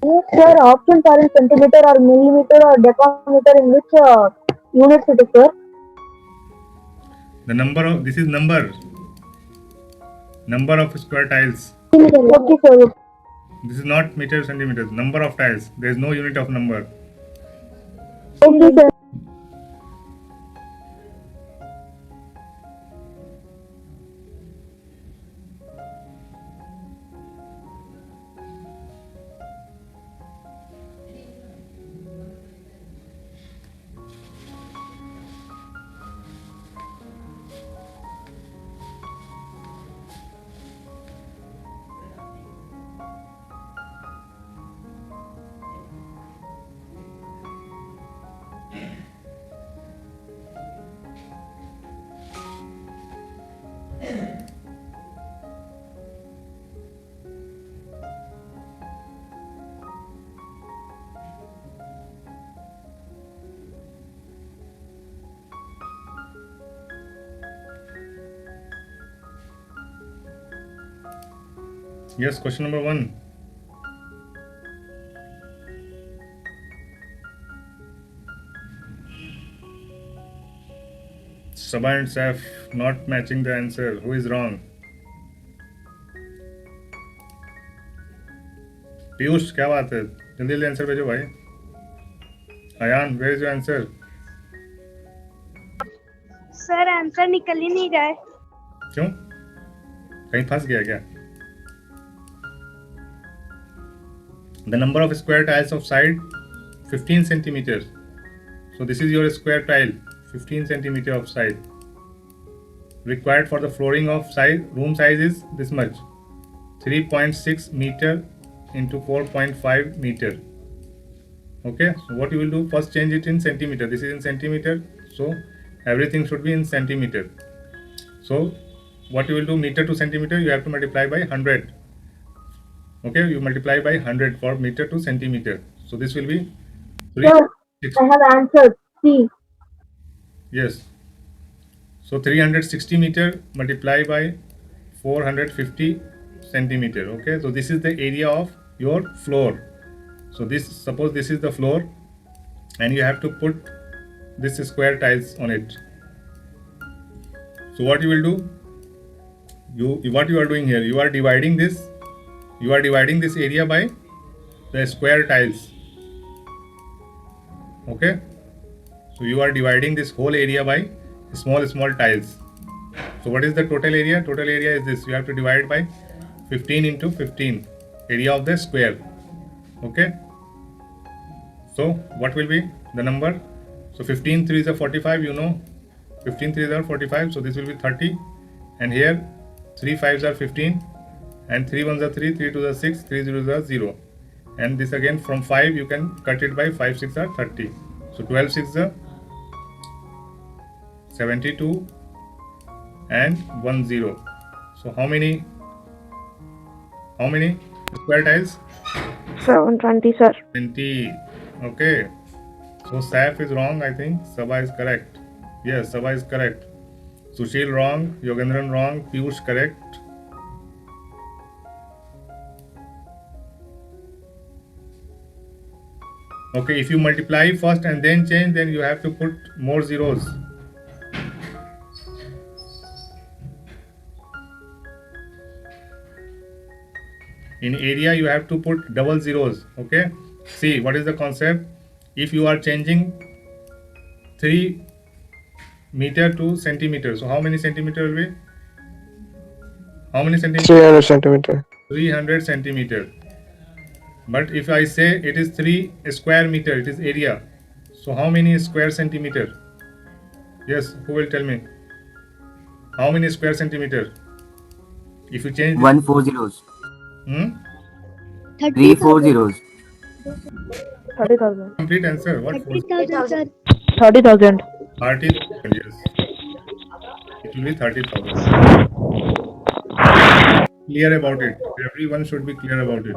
Sir, options are in centimeter or millimeter or decameter. In which units it is, sir? The number of this is number of square tiles. Okay, sir. This is not meter centimeters. Number of tiles. There is no unit of number. Okay, sir. Yes, question number 1. Sabha and Saif not matching the answer. Who is wrong? Piyush क्या बात है? जल्दी जल्दी answer भेजो भाई. Ayan, where is your answer? Sir answer निकल ही नहीं रहा है. क्यों? कहीं फंस गया क्या? The number of square tiles of side 15 centimeters. So this is your square tile, 15 centimeter of side. Required for the flooring of size room size is this much, 3.6 meter into 4.5 meter. Okay, so what you will do, first change it in centimeter. This is in centimeter, so everything should be in centimeter. So what you will do, meter to centimeter, you have to multiply by 100. Okay, you multiply by 100 for meter to centimeter. So this will be 3. Sir, I have answered. C. Yes. So 360 meter multiply by 450 centimeter. Okay, so this is the area of your floor. So this, suppose this is the floor, and you have to put this square tiles on it. So what you will do, what you are doing here, you are dividing this area by the square tiles. Okay, so you are dividing this whole area by small tiles. So what is the total area? Total area is this. You have to divide by 15 into 15 area of the square. Okay, so what will be the number? So 15 3 is a 45, you know, 15 3 are 45, so this will be 30, and here 3 5s are 15, and 3 1s are 3, 3 2s are 6, 3 zeros are 0, and this again from 5 you can cut it by 5 6 are 30, so 12 6 are 72 and 1 0. So how many square tiles? 720, sir. 20. Okay, so Saif is wrong, I think. Sabha is correct. Yes, Sabha is correct. Sushil wrong, Yogendran wrong, Piyush correct. Okay, if you multiply first and then change, then you have to put more zeros. In area, you have to put double zeros. Okay, see what is the concept. If you are changing 3 meter to centimeter, so how many centimeter will be? How many centimeter? 300 centimeter. 300 centimeter. But if I say it is 3 square meter, it is area. So how many square centimeter? Yes, who will tell me? How many square centimeter? If you change this, 1 4 zeros. 3 4 zeros. 30,000. complete answer. What? 30,000 sir. 30,000. 30,000. Yes, it will be 30,000. Clear about it. Everyone should be clear about it.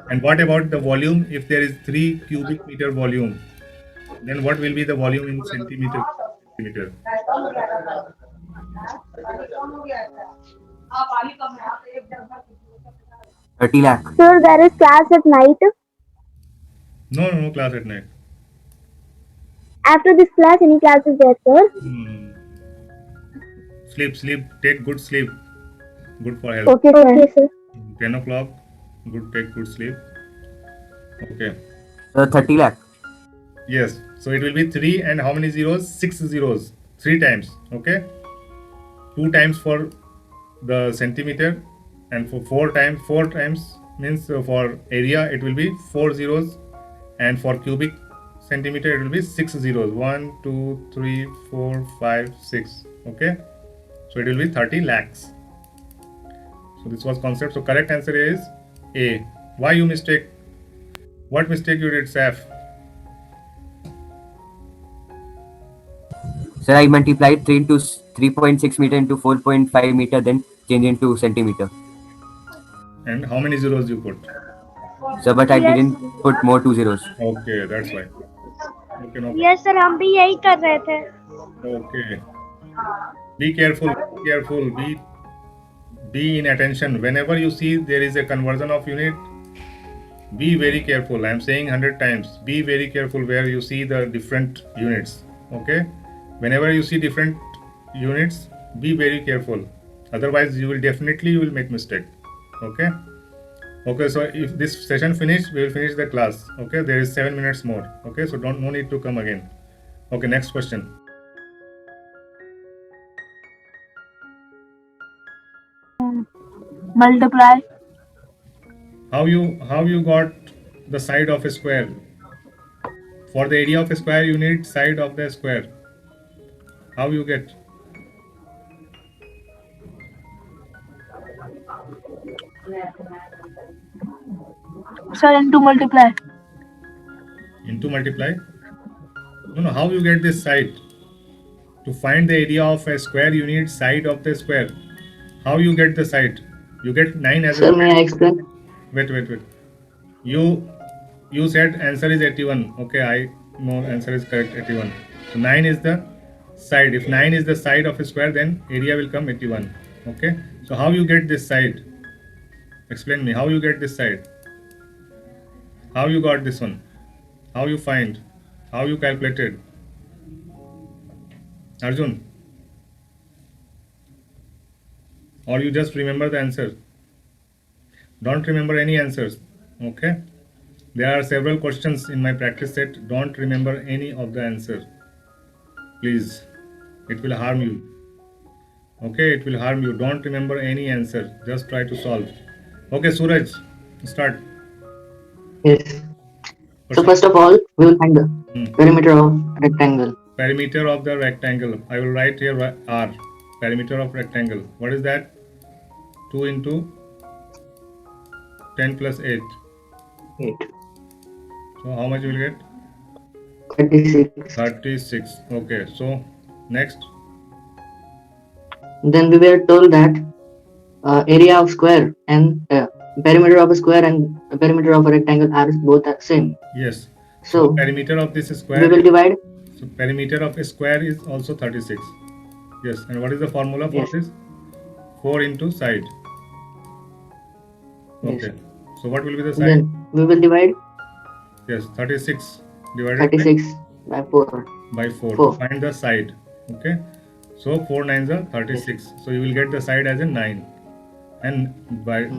And what about the volume? If there is 3 cubic meter volume, then what will be the volume in centimeter? Centimeter. 30 lakh. Sir, there is class at night. No class at night. After this class, any class is there, sir? Sleep. Take good sleep. Good for health. Okay, sir. 10 o'clock. Take good sleep. Okay. Sir, 30 lakh. Yes. So it will be 3 and how many zeros? 6 zeros. 3 times. Okay. 2 times for the centimeter and for 4 times means for area it will be 4 zeros, and for cubic centimeter it will be 6 zeros. 1 2 3 4 5 6. Okay. So it will be 30 lakhs. So this was concept. So correct answer is A. Why you mistake? What mistake you did, Saf? Sir, I multiplied 3 into 3.6 meter into 4.5 meter, then change into centimeter. And how many zeros you put? Sir, but I Yes. didn't put more 2 zeros. Okay, that's why. Okay, no. Yes sir हम भी यही कर रहे थे. Okay. Be careful. Be in attention. Whenever you see there is a conversion of unit, be very careful. I am saying 100 times. Be very careful where you see the different units. Okay. Whenever you see different units, be very careful. Otherwise, you will make mistake. Okay. Okay. So if this session finish, we will finish the class. Okay. There is 7 minutes more. Okay. So no need to come again. Okay. Next question. Multiply. How you got the side of a square? For the area of a square, you need side of the square. How you get? Sir, into multiply. Into multiply? No. How you get this side? To find the area of a square, you need side of the square. How you get the side? You get 9 as Sir, a... may I explain? Wait. You said answer is 81. Okay, I know answer is correct, 81. So 9 is the side. If 9 is the side of a square, then area will come 81. Okay. So how you get this side? Explain me. How you get this side? How you got this one? How you find? How you calculated? Arjun? Or you just remember the answer? Don't remember any answers. Okay. There are several questions in my practice set. Don't remember any of the answer. Please. It will harm you. Okay, it will harm you. Don't remember any answer. Just try to solve. Okay, Suraj, start. Yes. So first of all, we will find the perimeter of rectangle. Perimeter of the rectangle. I will write here R. Perimeter of rectangle. What is that? 2 into 10 plus 8. 8. So how much you will get? 36. 36. Okay. So next. Then we were told that area of square and perimeter of a square and perimeter of a rectangle are both the same. Yes. So perimeter of this we square. will divide. So perimeter of a square is also 36. Yes. And what is the formula for Yes. this? 4 into side. Yes. Okay. So what will be the side? Then we will divide Yes. 36 divided 36 by 4. by 4 Four. to find the side. Okay. So 4 nines are 36. So you will get the side as a 9. And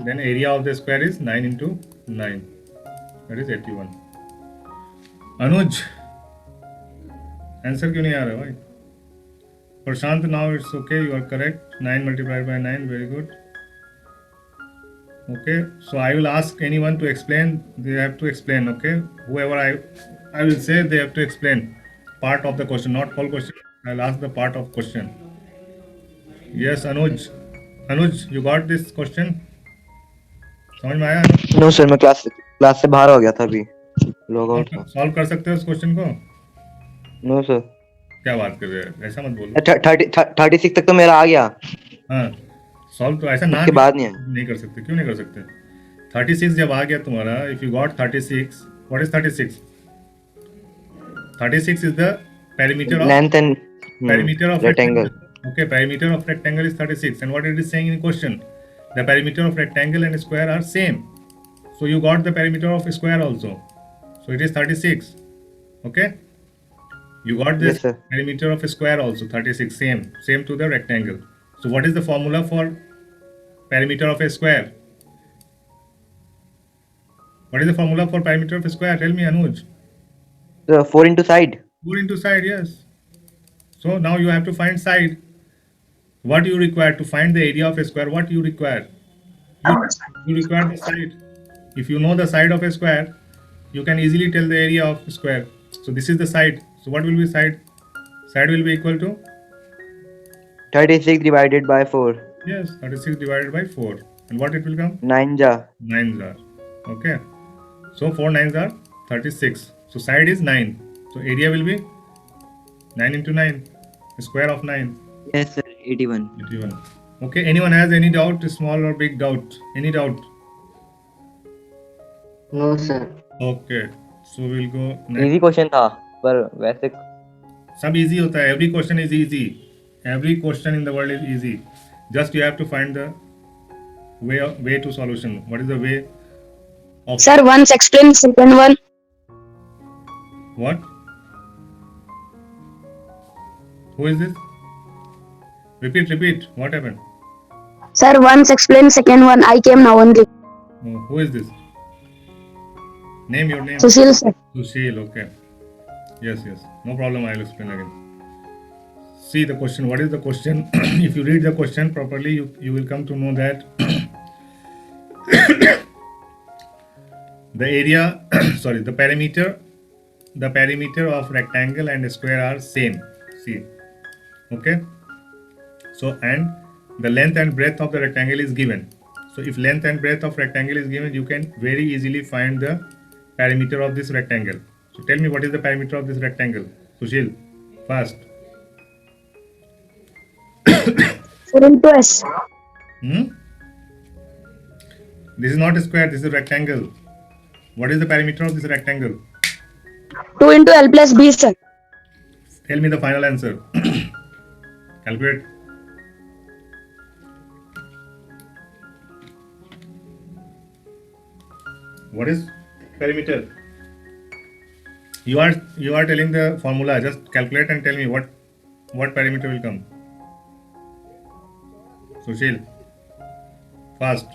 then area of the square is 9 into 9. That is 81. Anuj, answer क्यों नहीं आ रहा भाई? प्रशांत, now it's okay, you are correct. 9 multiplied by 9, very good. Okay, so I will ask anyone to explain. They have to explain. Okay, whoever I will say, they have to explain part of the question, not whole question. I'll ask the part of question. Yes, Anuj, you got this question? समझ में आया? No sir, मैं class से बाहर हो गया था अभी, लॉग आउट था। सॉल्व कर सकते हो इस क्वेश्चन को? No sir. क्या बात कर रहे हो, ऐसा मत बोलो। 36 तक तो मेरा आ गया। हाँ, सॉल्व तो ऐसा ना उसके बाद नहीं कर सकते। क्यों नहीं कर सकते? 36 जब आ गया तुम्हारा, if you got 36, what is 36? 36 is the perimeter of length and perimeter of rectangle. Okay, perimeter of rectangle is 36. And what it is saying in question? the perimeter of rectangle and square are same. So you got the perimeter of square also. So it is 36. Okay. You got this Yes, sir. perimeter of square also 36, same to the rectangle. So what is the formula for perimeter of a square? What is the formula for perimeter of a square? Tell me, Anuj. So 4 into side. 4 into side, yes. So now you have to find side. What you require to find the area of a square? What you require? You require the side. If you know the side of a square, you can easily tell the area of a square. So this is the side. So what will be side? Side will be equal to, 36 divided by 4. yes, 36 divided by 4. And what it will come? 9 ja. 9s are. Okay. So 4 9s are 36. So side is 9. So area will be 9 into 9. Square of 9. Yes, sir. 81. 81. Okay. Anyone has any doubt? Small or big doubt? Any doubt? No, sir. Okay. So we'll go next. Easy question था पर वैसे सब easy होता है. Every question is easy. Every question in the world is easy. Just you have to find the way to solution. What is the way of Sir, once explain second one. what? Who is this? Repeat. What happened? Sir, once explain second one. I came now only. Oh, who is this? Name your name. Sushil sir. Sushil, okay. Yes. No problem, I'll explain again. See the question. What is the question? If you read the question properly, you will come to know that the area, sorry, the perimeter of rectangle and square are same. See, okay. So, and the length and breadth of the rectangle is given. So, if length and breadth of rectangle is given, you can very easily find the perimeter of this rectangle. So, tell me what is the perimeter of this rectangle, Sushil, fast. 4 into S. This is not a square, this is a rectangle. What is the perimeter of this rectangle? 2 into L plus B sir. Tell me the final answer. Calculate. What is perimeter? You are telling the formula. Just calculate and tell me what perimeter will come. Sushil, fast.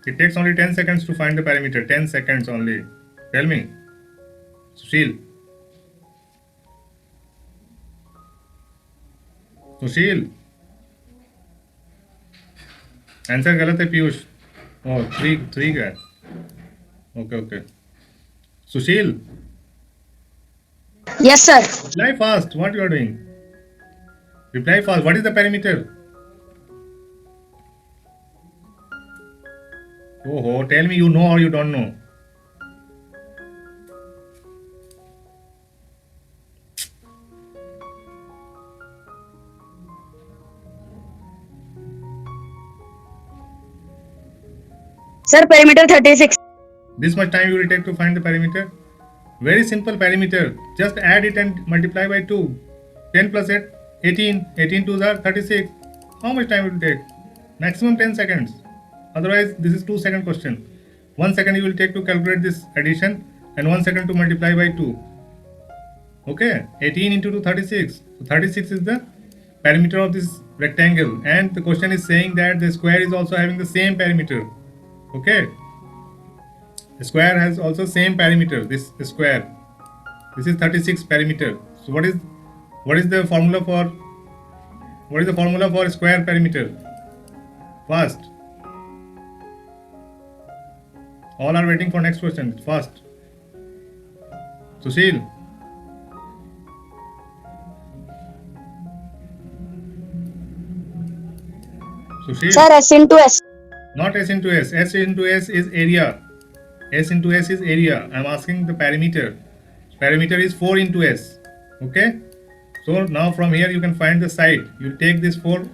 It takes only 10 seconds to find the perimeter. 10 seconds only. Tell me. Sushil. Answer गलत है Piyush. Oh, 3 का है. Okay. Sushil. Yes sir. Reply fast. What you are doing? Reply fast. What is the perimeter? Oh, tell me you know or you don't know. Sir, perimeter 36. This much time you will take to find the perimeter? Very simple perimeter. Just add it and multiply by 2. 10 plus 8, 18. 18 2s are 36. How much time it will take? Maximum 10 seconds. Otherwise, this is 2-second question. 1 second you will take to calculate this addition and 1 second to multiply by 2. Okay, 18 into 2, 36. So 36 is the perimeter of this rectangle. And the question is saying that the square is also having the same perimeter. Okay. The square has also same perimeter. This square. This is 36 perimeter. So what is the formula for square perimeter? Fast. All are waiting for next question. Fast. Sushil. Sir, S into S. Not S into S. S into S is area. S into S is area. I am asking the perimeter. Perimeter is 4 into S. Okay. So now from here you can find the side. You take this 4,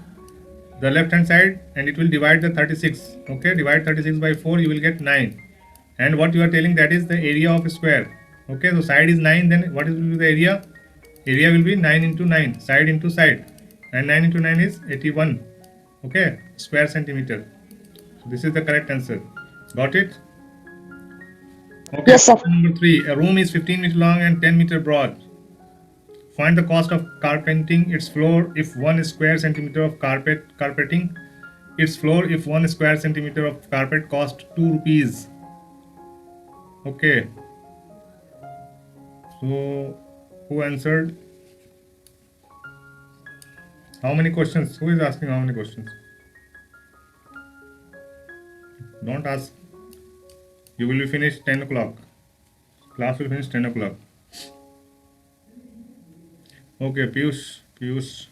the left hand side, and it will divide the 36. Okay. Divide 36 by 4, you will get 9. And what you are telling, that is the area of a square. Okay. So side is 9. Then what will be the area? Area will be 9 into 9. Side into side. and 9 into 9 is 81. Okay, square centimeter. So this is the correct answer. Got it? Okay. Yes, sir. Question number 3. A room is 15 meter long and 10 meter broad. Find the cost of carpeting its floor if 1 square centimeter of carpeting its floor if 1 square centimeter of carpet cost 2 rupees. Okay. So who answered? How many questions? Who is asking how many questions? Don't ask. You will be finished 10 o'clock. Class will finish 10 o'clock. Okay, Piyush,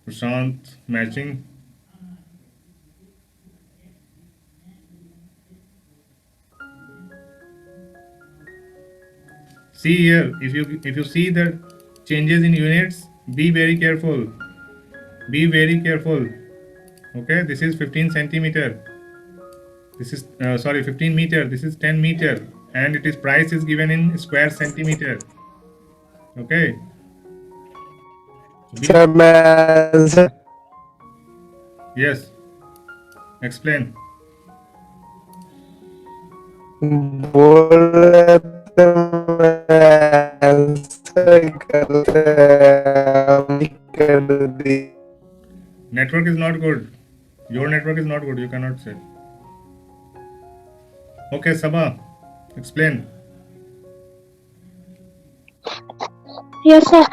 Prashant, matching. See here, if you see the changes in units, be very careful. Be very careful. Okay, this is 15 centimeter. This is 15 meter. This is 10 meter, and it is price is given in square centimeter. Okay. Sir मैं answer Yes. Explain. बोल रहे थे मैं answer कर दी Network is not good. Your network is not good. You cannot say. Okay, Sabha. Explain. Yes, sir.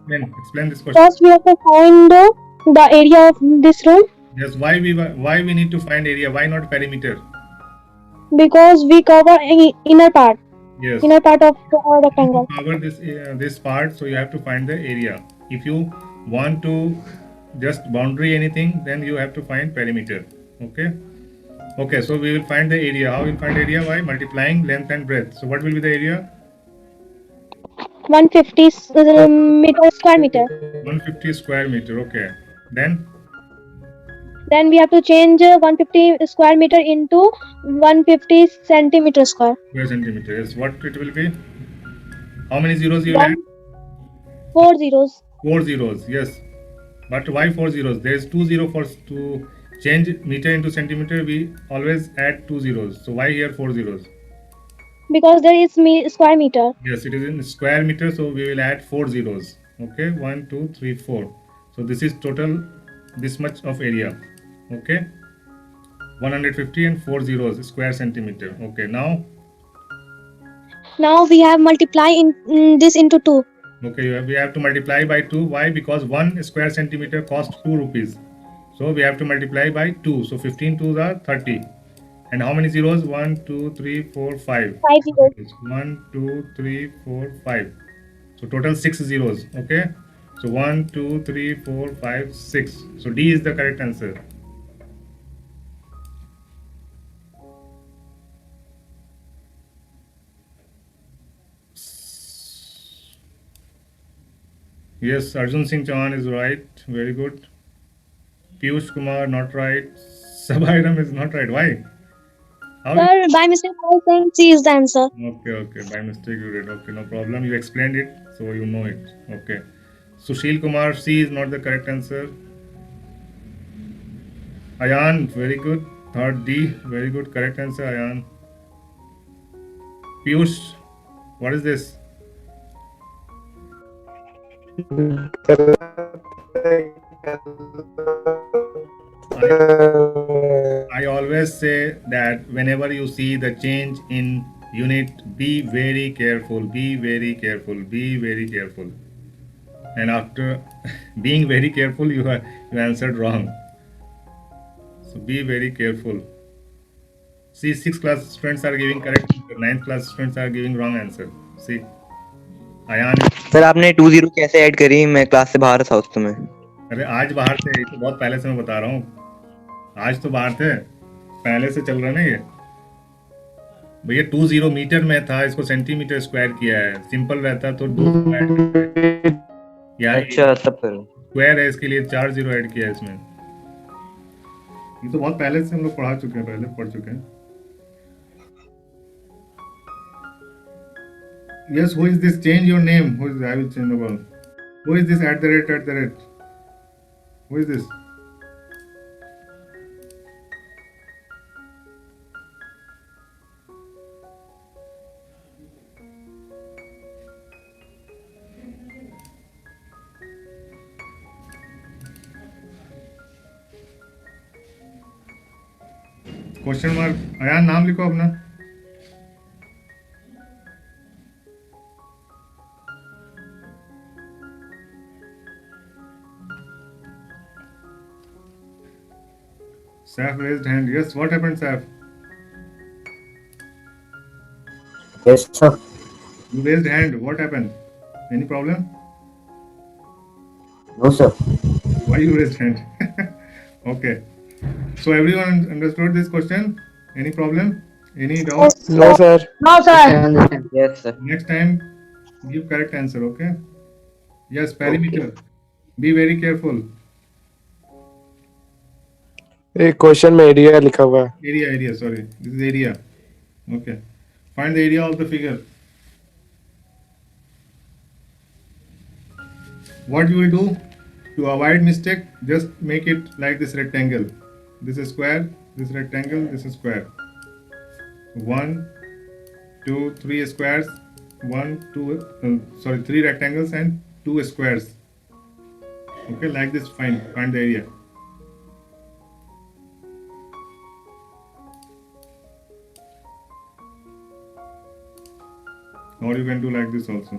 Explain this question. First, we have to find the area of this room Yes. Why we need to find area? Why not perimeter? because we cover inner part Yes. of the rectangle. Cover this part, so you have to find the area. If you want to just boundary anything, then you have to find perimeter. Okay. Okay. So we will find the area. How we will find area? By multiplying length and breadth. So what will be the area? 150 square meter. 150 square meter. Okay. Then we have to change 150 square meter into 150 centimeter square. Square centimeter. Yes. What it will be? How many zeros you will add? 4 zeros. 4 zeros. Yes. But why 4 zeros? There is 2 zero for to change meter into centimeter. We always add 2 zeros. So why here 4 zeros? Because there is square meter. Yes, it is in square meter, so we will add 4 zeros. Okay, 1, 2, 3, 4. So this is total this much of area. Okay, 150 and 4 zeros square centimeter. Okay, now Now we have multiply this into 2. okay, we have to multiply by 2. Why? Because 1 square centimeter costs 2 rupees. So we have to multiply by 2. So 15 2s are 30. And how many zeros? 1, 2, 3, 4, 5. 5 zeros. 1, 2, 3, 4, 5. So total 6 zeros. Okay. So 1, 2, 3, 4, 5, 6. So D is the correct answer. Yes, Arjun Singh Chauhan is right. Very good. Piyush Kumar not right. Sabairam is not right. Why? How? Sir, by mistake I think C is the answer. Okay. By mistake you did. Okay, no problem. You explained it, so you know it. Okay. Sushil Kumar, C is not the correct answer. Ayan, very good. Third D, very good. Correct answer, Ayan. Piyush, what is this? I always say that whenever you see the change in unit, be very careful, be very careful, be very careful. And after being very careful, you answered wrong. So be very careful. See, 6th class students are giving correct answer, 9th class students are giving wrong answer. See, Ayan, sir आपने 20 कैसे add करी? मैं class से बाहर था उस समय. अरे आज बाहर थे, ये तो बहुत पहले से मैं बता रहा हूँ. आज तो बाहर थे, पहले से चल रहा है ना ये. भैया 20 मीटर में था, इसको सेंटीमीटर स्क्वायर किया है. सिंपल रहता तो 2 अच्छा तब फिर स्क्वायर है, इसके लिए 4 जीरो ऐड किया है इसमें. ये तो बहुत पहले से हम लोग पढ़ चुके हैं. Yes, who is this? Change your name. Who is? I will change the word. Who is this? @ Who is this? Question mark. Ayan नाम लिखो अपना। Saf raised hand. Yes, what happened, Saf? Yes, sir. You raised hand. What happened? Any problem? No, sir. Why you raised hand? Okay. So everyone understood this question? Any problem? Any doubt? No, sir. No, Yes, I sir. understand. Yes, sir. Next time, give correct answer. Okay. Yes, perimeter. Be very careful. एक question में area लिखा हुआ है। Area. Sorry, this is area. Okay. Find the area of the figure. What you will do to avoid mistake? Just make it like this rectangle. This is square. This rectangle. This is square. 1, 2, 3 squares. 3 rectangles and 2 squares. Okay, like this. Find the area. Or you can do like this also.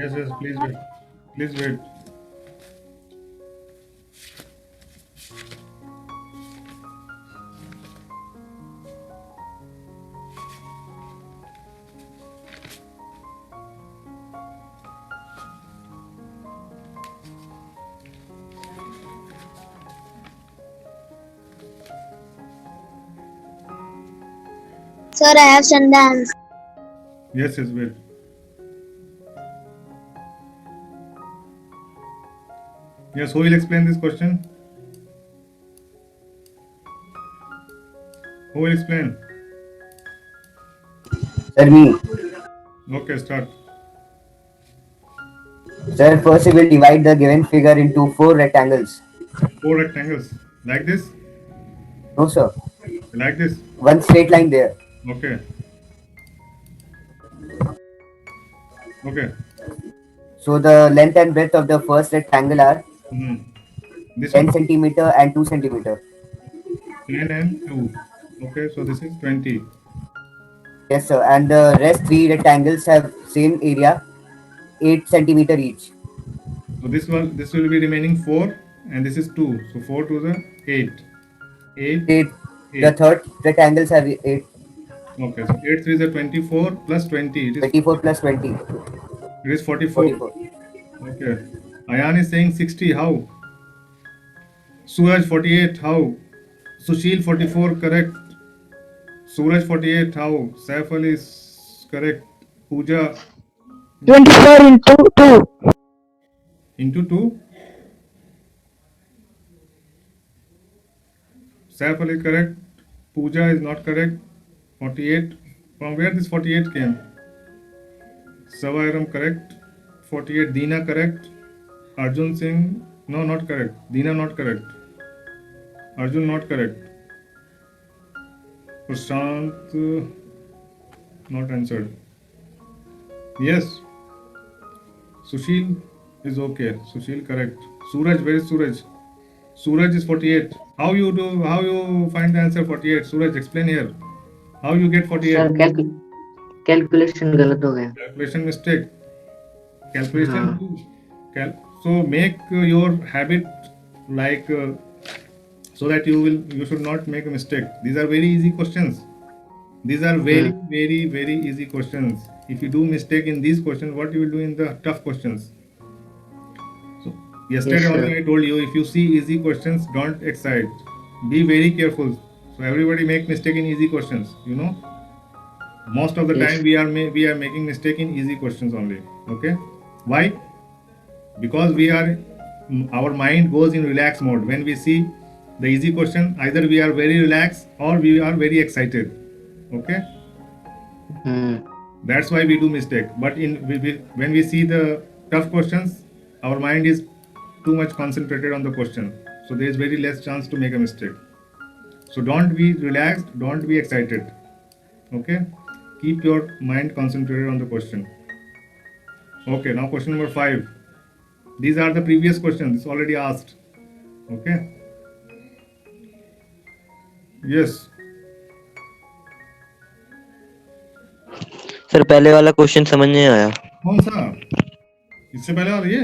Yes, please wait. Please wait. Sir, I have sent the answer. Yes, wait. Yes, who will explain this question? Who will explain? Sir, me. Okay, start. Sir, first we will divide the given figure into 4 rectangles. 4 rectangles. Like this? No, sir. Like this? One straight line there. Okay. Okay. So the length and breadth of the first rectangle are This 10 one, centimeter and 2 centimeter. 10 and 2. Okay, so this is 20. Yes, sir. And the rest 3 rectangles have same area, 8 centimeter each. So this will be remaining 4 and this is 2. So 4 to the 8. 8. 8. The third rectangles have 8. Okay, so 8 3 is a 24 plus 20. It is 24 plus 20. It is 44. 44. Okay. Ayan is saying 60. How? Suraj 48. How? Sushil 44. Correct. Suraj 48. How? Saifal is correct. Pooja 24 into 2. into 2. Saifal is correct. Pooja is not correct. 48. From where this 48 came? Savairam correct. 48. Deena correct. Arjun Singh, no, not correct. Deena not correct. Arjun not correct. Prashant not answered. Yes. Sushil is okay. Sushil correct. Suraj, where is Suraj? Suraj is 48. How you find the answer 48? Suraj, explain here. How you get 48? Sir calculation गलत हो गया। Calculation mistake. Calculation. So make your habit like so that you should not make a mistake. These are very easy questions. These are very easy questions. If you do mistake in these questions, what you will do in the tough questions? So yesterday Yes, sir. only I told you, if you see easy questions, don't excite. Be very careful. So everybody make mistake in easy questions. Most of the Yes. time we are making mistake in easy questions only. Okay? Why? Because we are our mind goes in relaxed mode. When we see the easy question, either we are very relaxed or we are very excited. Okay, Hmm. that's why we do mistake. But when we see the tough questions, our mind is too much concentrated on the question, so there is very less chance to make a mistake. So don't be relaxed, don't be excited. Okay, keep your mind concentrated on the question. Okay, now question number 5. These are the previous questions, it's already asked. Okay, yes. Sir पहले वाला question समझ नहीं आया. कौन सा? इससे पहले वाला ये?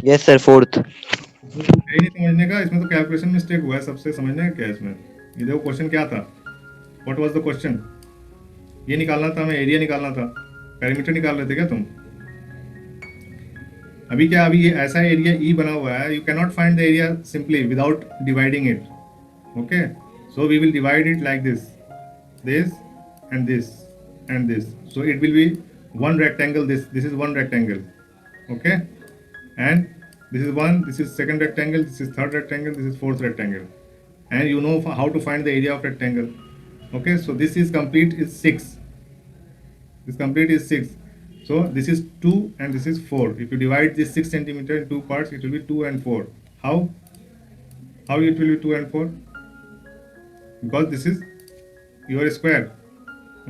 Yes sir, fourth. इसमें तो है ही नहीं समझने का, इसमें तो कैलकुलेशन मिस्टेक हुआ है. सबसे समझने का क्या है इसमें? ये देखो क्वेश्चन क्या था. What was the question? ये निकालना था, हमें एरिया निकालना था. पेरीमीटर निकाल रहे थे क्या तुम? अभी क्या, अभी ये ऐसा एरिया ई बना हुआ है. You can not find the area simply without dividing it. Okay, so we will divide it like this, this and this and this. So it will be one rectangle. This is one rectangle. Okay, and this is one, this is second rectangle, this is third rectangle, this is fourth rectangle, and you know how to find the area of rectangle. Okay, so this is complete is 6. This complete is 6. So this is 2 and this is 4. If you divide this 6 centimeter in two parts, it will be 2 and 4. How it will be 2 and 4? Because this is your square.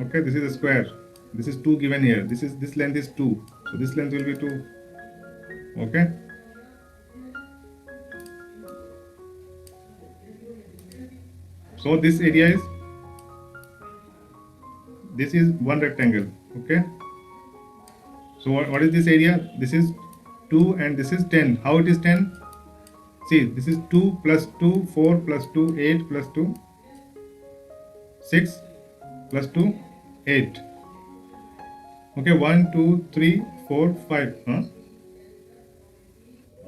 Okay, this is a square. This is 2 given here. This length is 2. So this length will be 2. Okay. So this area is one rectangle. Okay. So what is this area? This is 2 and this is 10. How it is 10? See, this is 2 plus 2, 4 plus 2, 8 plus 2, 6 plus 2, 8. Okay, 1, 2, 3, 4, 5. Huh?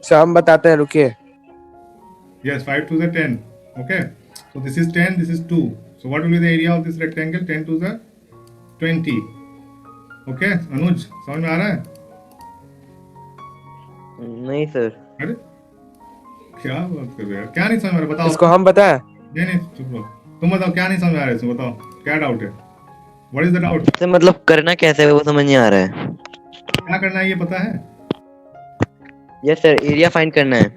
Sir हम बताते हैं, रुकिए. Yes, 5 to the 10. Okay, so this is 10, this is 2. So what will be the area of this rectangle? 10 to the 20. Okay, Anuj, समझ में आ रहा है? नहीं sir. अरे क्या बात कर रहे हो यार? क्या नहीं समझ में आ रहा? बताओ. इसको हम बताएं. नहीं, चुप रहो. तुम बताओ, क्या नहीं समझ में आ रहा है इसमें? बताओ, क्या डाउट है? What is the doubt? Sir मतलब करना कैसे है वो समझ नहीं आ रहा है. क्या करना है ये पता है? यस सर, एरिया फाइंड करना है.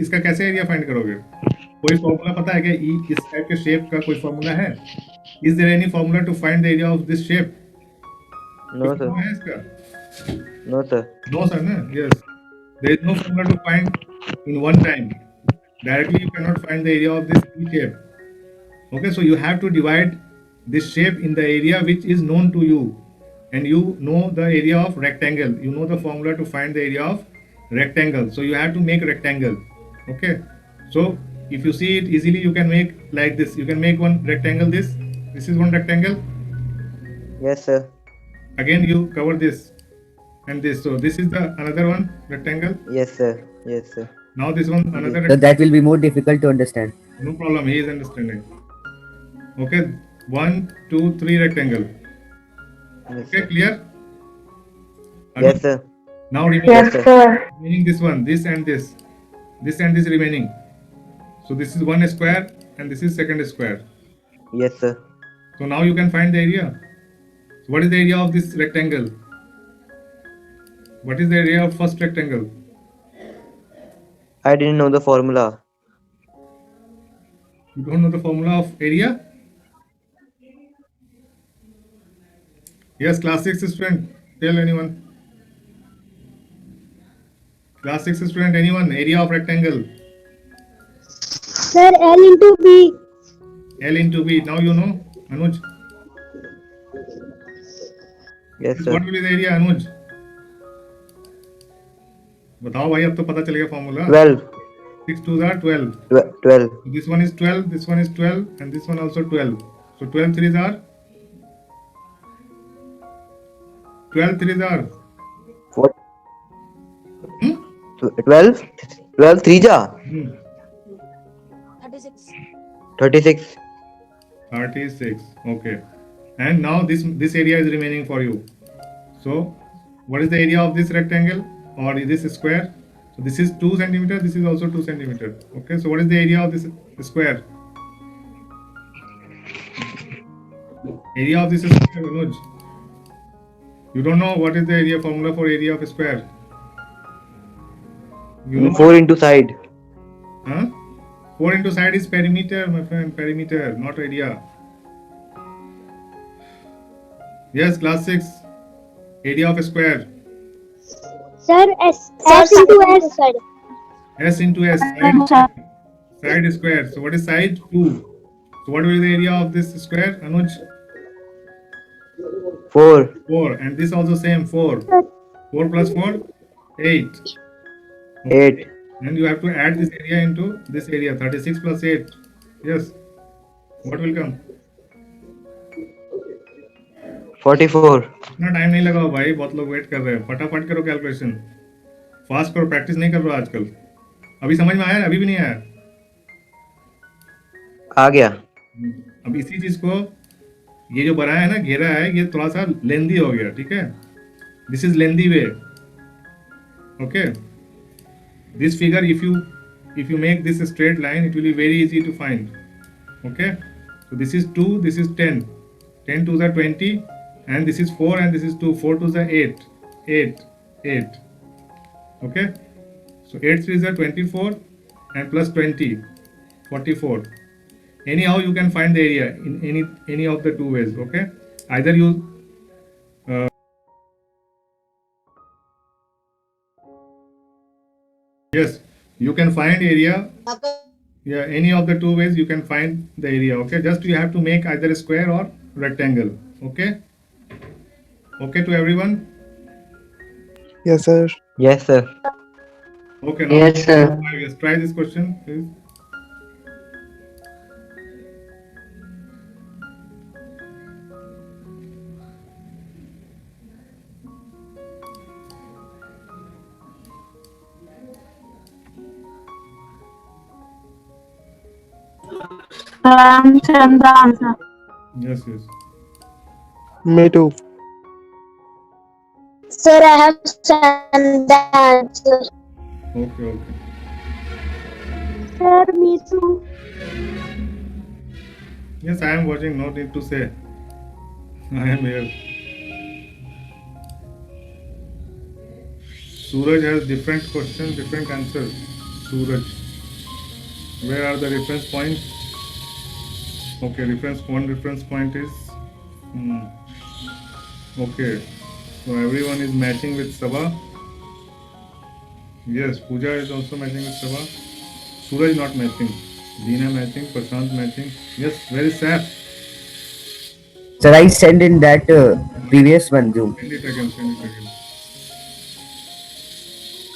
इसका कैसे एरिया फाइंड करोगे? कोई फॉर्मूला पता है क्या? इस टाइप के शेप का कोई फॉर्मूला है? Is there any formula to find the area of this shape? No sir. है इसका? No sir. No sir, no. Yes. There is no formula to find in one time. Directly you cannot find the area of this E shape. Okay, so you have to divide this shape in the area which is known to you. And you know the area of rectangle. You know the formula to find the area of rectangle. So you have to make rectangle. Okay. So if you see it easily, you can make like this. You can make one rectangle this. This is one rectangle. Yes sir. Again you cover this and this. So this is the another one rectangle. Yes sir. Yes sir. Now this one another So that will be more difficult to understand. No problem, he is understanding. Okay, 1, 2, 3 rectangle. Okay, clear? Yes sir. Now remaining, Yes, sir. sir. remaining this one, this and this. This and this remaining. So this is one square and this is second square. Yes sir. So now you can find the area. So what is the area of this rectangle? What is the area of first rectangle? I didn't know the formula. You don't know the formula of area? Yes, class 6 student. Tell anyone. Class 6 student, anyone? Area of rectangle. Sir, L into B. L into B. Now you know, Anuj. Yes sir. What will be the area, Anuj? बताओ भाई, अब तो पता चल गया formula. 12. 6 2 are 12. 12. This one is 12, this one is 12, and this one also 12. So 12 threes are 12 threes are What? 12. 12 3 जा. 36. 36. Okay. And now this area is remaining for you. So what is the area of this rectangle? or this square. So this is 2 centimeter. This is also 2 centimeter. Okay. So what is the area of this square? Area of this square, Manoj. You don't know what is the area formula for area of a square? You know? 4 into side. Huh? 4 into side is perimeter, my friend. Perimeter, not area. Yes, class 6. Area of a square. Sir, S into S. S into S. Side square. So what is side? 2. So what will be the area of this square, Anuj? 4. 4. And this also same, 4. 4 plus 4? 8. 8. And you have to add this area into this area. 36 plus 8. Yes. What will come? 44. इतना time नहीं लगाओ भाई, बहुत लोग wait कर रहे हैं. फटाफट करो कैलकुलेशन. फास्ट करो, प्रैक्टिस नहीं कर रहे हो आजकल. अभी समझ में आया? अभी भी नहीं आया? आ गया. अब इसी चीज को ये जो बनाया है ना, घेरा है, ये थोड़ा सा लेंदी हो गया. ठीक है, this is lengthy way. Okay, this figure if you make this a straight line, it will be very easy to find. Okay, so this is 2, this is 10. 10 2s are 20, and this is 4, and this is 2. 4 2s are 8. 8. Okay, so 8 3s are 24, and plus 20, 44. Anyhow, you can find the area in any of the two ways. Okay, either you yes, you can find area. Yeah, any of the two ways you can find the area. Okay, just you have to make either a square or rectangle. Okay, okay to everyone. Yes, sir. Yes, sir. Okay, now Yes, sir. yes, try this question, please. Send the answer. Yes, yes. Me too. Sir, I have sent the answer. Okay, okay. Sir, me too. Yes, I am watching. No need to say. I am here. Suraj has different questions, different answers. Suraj. Where are the reference points? Okay, reference point is okay. So everyone is matching with Sabha. Yes, Pooja is also matching with Sabha. Suraj not matching. Deena matching. Prashant matching. Yes, where is Saf? Sir, I send in that previous one Zoom. Send it again. Send it again.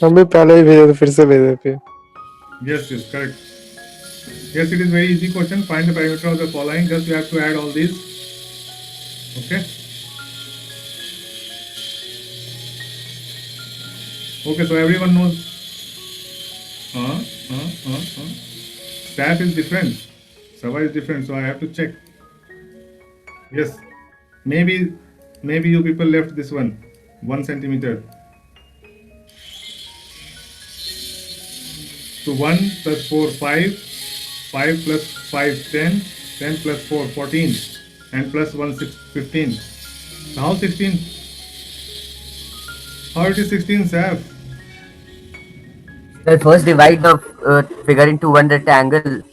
हम भी पहले ही भेजे थे, फिर से भेजे थे. Yes, yes, correct. Yes, it is very easy question. Find the perimeter of the following. Just you have to add all these. Okay. Okay, so everyone knows. Staff is different. Sabha is different, so I have to check. Yes, maybe you people left this one 1 centimeter. So 1 plus 4 5, 5 plus 5 10, 10 plus 4 14, and plus 1 6 15. So how 16? How it is 16, Saf? Sir, first divide the figure into one rectangle.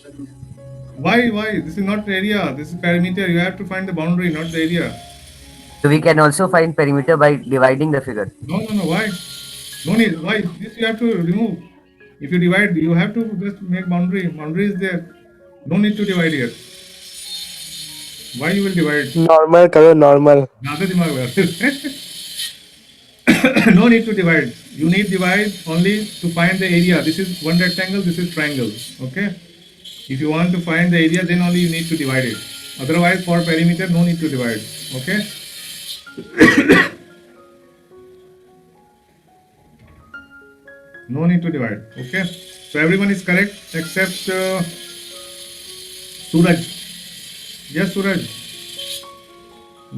Why? This is not area. This is perimeter. You have to find the boundary, not the area. So we can also find perimeter by dividing the figure. No. Why? No need. Why? This you have to remove. If you divide, you have to just make boundary. Boundary is there. No need to divide here. Why you will divide? Normal करो, normal. ज़्यादा दिमाग लगाते हैं. No need to divide. You need divide only to find the area. This is one rectangle. This is triangle. Okay. If you want to find the area, then only you need to divide it. Otherwise, for perimeter, no need to divide. Okay. No need to divide. Okay. So everyone is correct except Suraj. Yes, Suraj.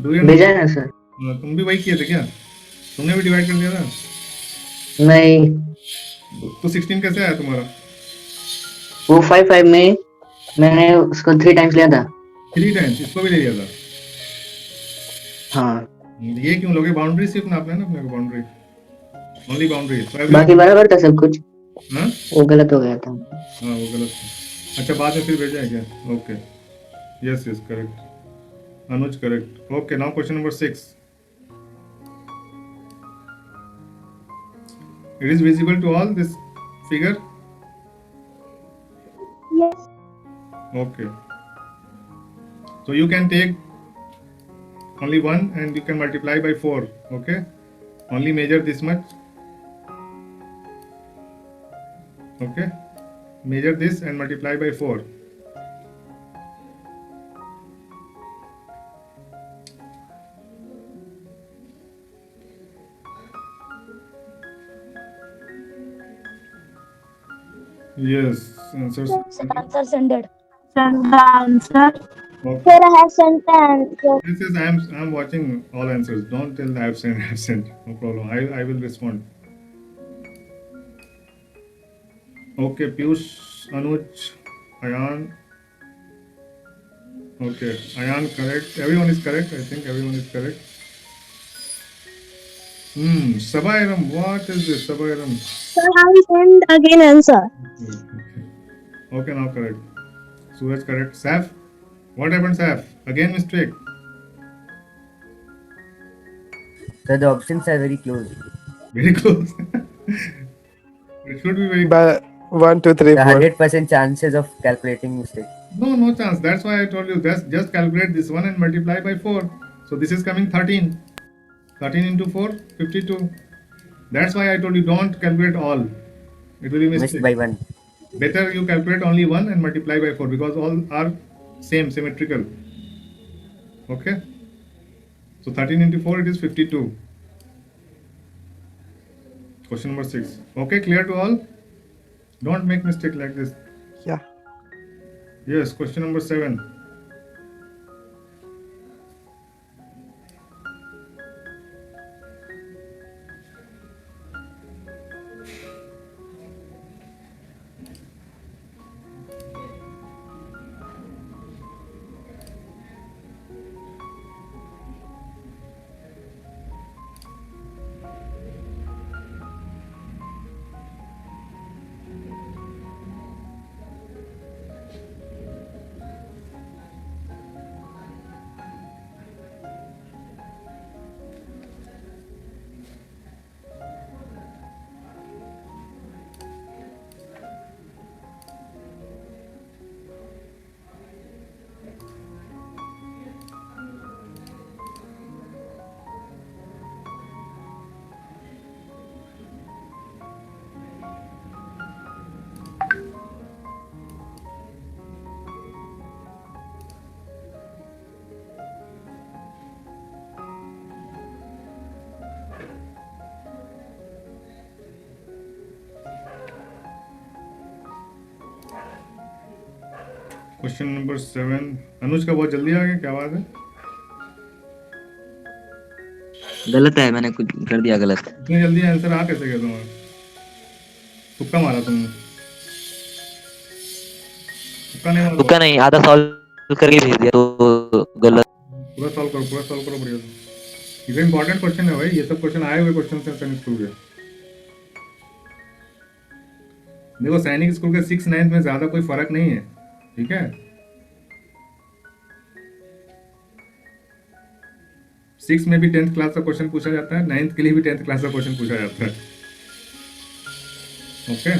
Do you know? भेजा है ना sir. तुम भी वही किए थे क्या? तुमने भी डिवाइड कर दिया था? नहीं, तो 16 कैसे आया तुम्हारा? वो 5 में मैंने उसको 3 टाइम्स लिया था। 3 टाइम्स इसको भी ले लिया था। हाँ, ये क्यों लोगे? बाउंड्री सिर्फ नापना है ना अपने को, बाउंड्री, ओनली बाउंड्री। बाकी बराबर था सब कुछ, हाँ वो गलत हो गया था। हाँ वो गलत था। अच्छा बाद में फिर भेजा है क्या? Okay, yes yes correct, Anuj correct. Okay, now question number 6. It is visible to all this figure? Yes. Okay. So you can take only one and you can multiply by 4. Okay. Only measure this much. Okay. Measure this and multiply by 4. Yes. Answers. Answer sended. Send the answer. Okay. Sir, I have sent the answer. This is I'm watching all answers. Don't tell I have sent. I have sent. No problem. I will respond. Okay, Piyush, Anuj, Ayan. Okay, Ayan correct. Everyone is correct. I think everyone is correct. Sabairam. What is this? Sabairam. Sir, I send again answer. Okay, now correct. Suraj correct. Saf. What happened, Saf? Again mistake. So the options are very close. Very close. It should be very. But 1, 2, 3, The 4. 100% chances of calculating mistake. No chance. That's why I told you. Just calculate this one and multiply by 4. So this is coming 13. 13 into 4, 52. That's why I told you don't calculate all. It will be Missed mistake. by 1. Better you calculate only one and multiply by 4 because all are same, symmetrical. Okay. So 13 into 4 it is 52. Question number 6. Okay, clear to all? Don't make mistake like this. Yeah. Yes, question number 7. Question number 7. अनुज का बहुत जल्दी आ गया, क्या बात है? गलत है, मैंने कुछ कर दिया गलत। इतनी जल्दी आंसर आ कैसे गया तुम्हारा? तुक्का मारा तुमने? तुक्का नहीं मारा? तुक्का नहीं, आधा सॉल्व करके भेज दिया तो गलत। पूरा सॉल्व करो बढ़िया से। ये इंपॉर्टेंट क्वेश्चन है भाई, ये सब क्वेश्चन आए हुए क्वेश्चन से सैनिक स्कूल के। देखो सैनिक स्कूल के 6, 9 में ज्यादा कोई फर्क नहीं है, ठीक है? 6 में भी 10th क्लास का क्वेश्चन पूछा जाता है, 9th के लिए भी 10th क्लास का क्वेश्चन पूछा जाता है। Okay,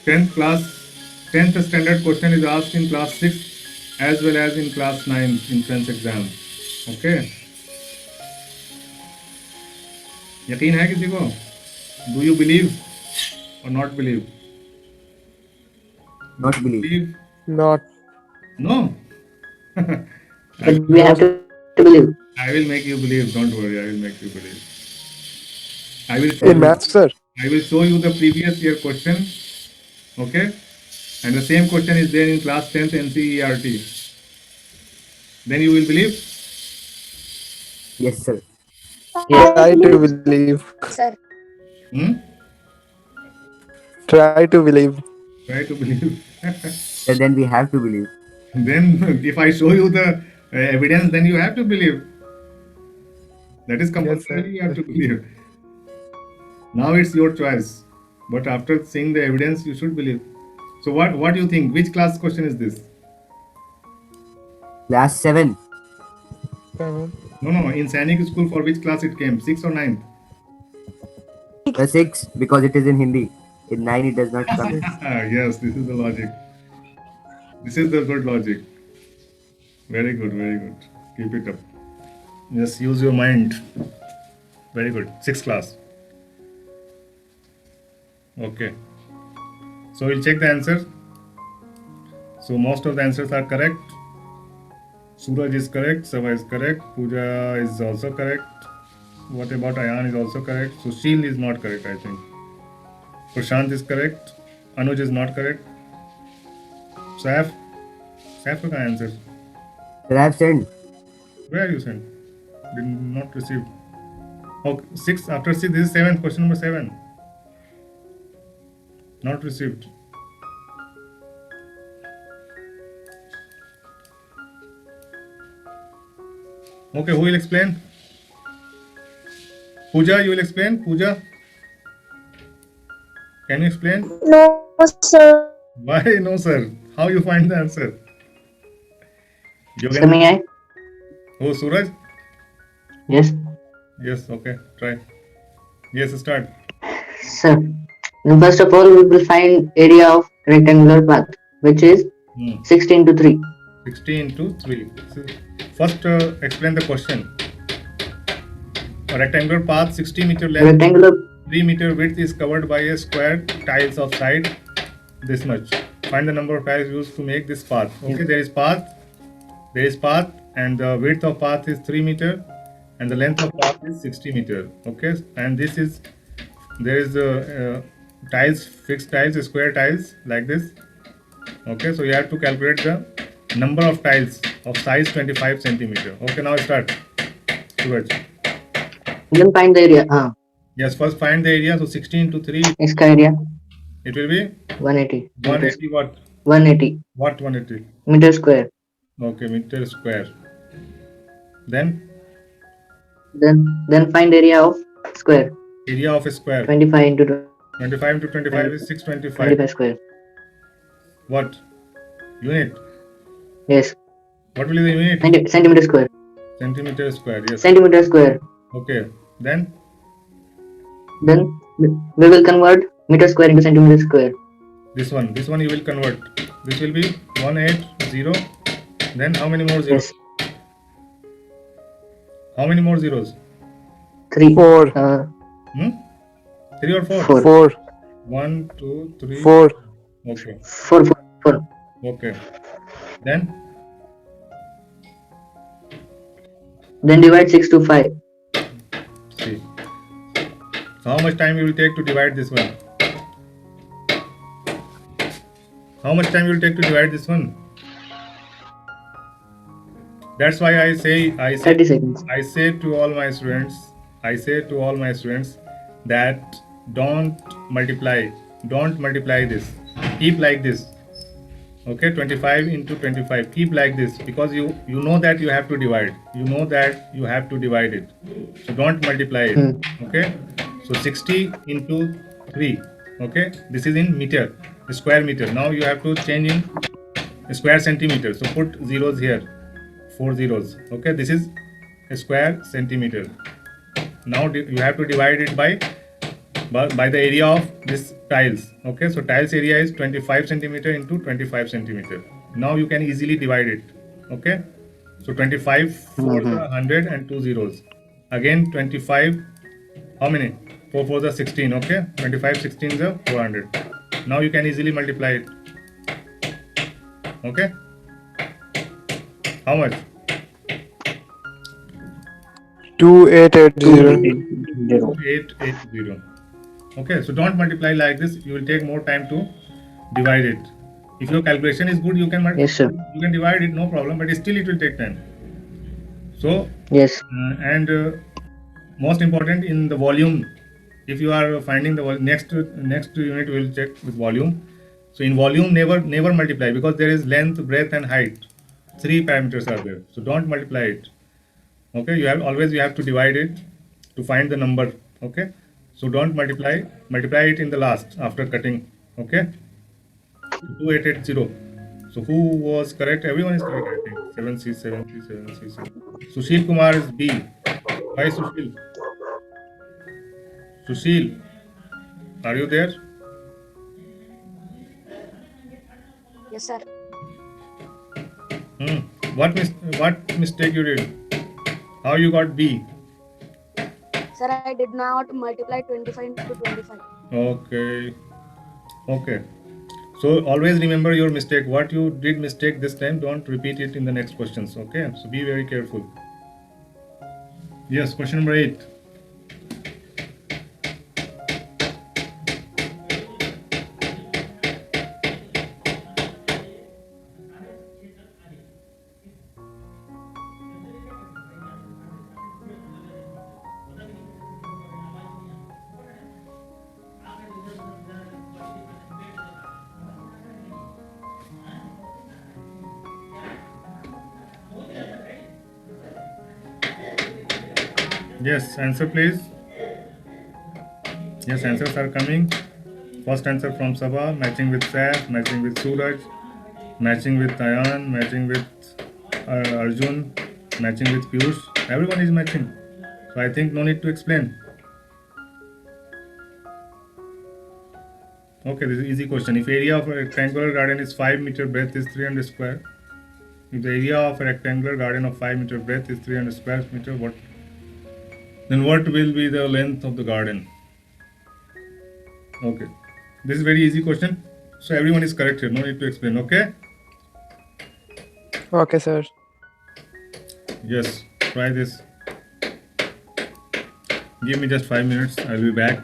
10th standard question is asked in class 6 as well as in class 9 entrance exam. Okay, यकीन है किसी को? Do you believe or not believe? Not believe. Believe? Not. No. But we have to believe. I will make you believe. Don't worry. I will make you believe. I will show In maths, sir. I will show you the previous year question. Okay, and the same question is there in class 10th NCERT. Then you will believe. Yes, sir. Try to believe. Sir. Hmm? Try to believe. Try to believe. And then we have to believe. Then, if I show you the evidence, then you have to believe. That is Yes, compulsory. sir. You have to believe. Now it's your choice. But after seeing the evidence, you should believe. So, what do you think? Which class question is this? Class 7. Seven. No. In Sainik school, for which class it came? 6th or 9th? The 6 because it is in Hindi. In 9 it does not come. Yes, this is the logic. This is the good logic. Very good, very good. Keep it up. Just use your mind. Very good. 6th class. Okay. So we'll check the answer. So most of the answers are correct. Suraj is correct. Sava is correct. Pooja is also correct. What about Ayan is also correct. Sushil is not correct, I think. Prashant is correct. Anuj is not correct. Saif का answer. Sir, I have sent. Where you sent? Did not receive. Okay, 6 after 6. This is 7. Question number 7. Not received. Okay, who will explain? Pooja, you will explain? Pooja, can you explain? No, sir. Why no, sir? How you find the answer? So may I? Oh, Suraj? Yes. Yes, okay, try. Yes, start. So, then first of all, we will find area of rectangular path, which is 60 into 3. 60 into 3. So, first, explain the question. A rectangular path 60 meter length, Rectangular 3 meter width is covered by a square tiles of side this much. Find the number of tiles used to make this path. Okay, there is path, and the width of path is 3 meter, and the length of path is 60 meter. Okay, and there is tiles, fixed tiles, square tiles like this. Okay, so you have to calculate the number of tiles of size 25 centimeter. Okay, now start. Suraj. Then find the area. Yes, first find the area. So 60 into 3, Iska area it will be 180. 180 what? 180 What 180? meter square. Okay, meter square. Then Then find area of square. area of a square. 25 into 25 into 25 is 625. 25 square. What? Unit. Yes. What will be the unit? Centimeter square. Centimeter square. Yes. Centimeter square. Okay. Then Then we will convert meter square into centimeter square. this one you will convert. This will be 180. Then how many more zeros? Yes. How many more zeros? 3. 4. 3 or 4? 4. 4. 1, 2, 3. 4. Okay. 4. Okay. Then Divide 6 to 5. see. So how much time you will take to divide this one? How much time you will take to divide this one? That's why I say 30 seconds. I say to all my students that don't multiply this. Keep like this. Okay, 25 into 25. Keep like this because you know that you have to divide. You know that you have to divide it. So don't multiply it. Okay. So 60 into 3. Okay. This is in meter, square meter. Now you have to change in square centimeter. So put zeros here. 4 zeros. Okay. This is a square centimeter. Now you have to divide it by the area of this tiles. Okay, so tiles area is 25 centimeter into 25 centimeter. Now you can easily divide it. Okay, so 25 for the 100 and 2 zeros. Again 25, how many? 4 for the 16. Okay, 25 16 is 400. Now you can easily multiply it. Okay, how much? 2880. 880. Okay, so don't multiply like this. You will take more time to divide it. If your calculation is good, you can Yes, sir. you can divide it, no problem. But still, it will take time. So Yes. most important in the volume. If you are finding the next unit, we will check with volume. So in volume, never multiply, because there is length, breadth, and height. 3 parameters are there. So don't multiply it. Okay, you have to divide it to find the number. Okay, so don't multiply it in the last after cutting. Okay, 2880. So who was correct? Everyone is correct, I think. 7C, 7C, 7C, 7. Sushil Kumar is B. Why Sushil? Sushil, are you there? Yes, sir. What mistake you did? How you got B? Sir, I did not multiply 25 into 25. Okay. Okay. So always remember your mistake. What you did mistake this time, don't repeat it in the next questions. Okay. So be very careful. Yes, question number 8. Yes, answer please. Yes, answers are coming. First answer from Sabha, matching with Saif, matching with Suraj, matching with Ayan, matching with Arjun, matching with Piyush. Everyone is matching. So I think no need to explain. Okay, this is easy question. If area of a rectangular garden is 5 meter, breadth is 300 square. If the area of a rectangular garden of 5 meter breadth is 300 square meter, what will be the length of the garden? Okay, this is very easy question. So everyone is correct here. No need to explain. Okay. Okay, sir. Yes, try this. Give me just 5 minutes. I'll be back.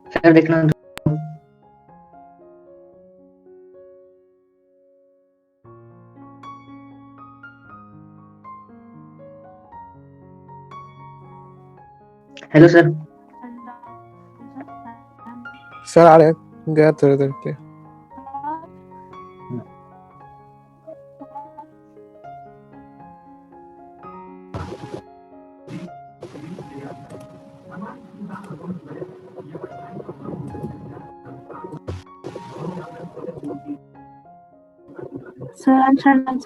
Sir, देखना. Hello, sir. Sir आ रहे हैं, गया थोड़ी देर के. Sir, I'm trying.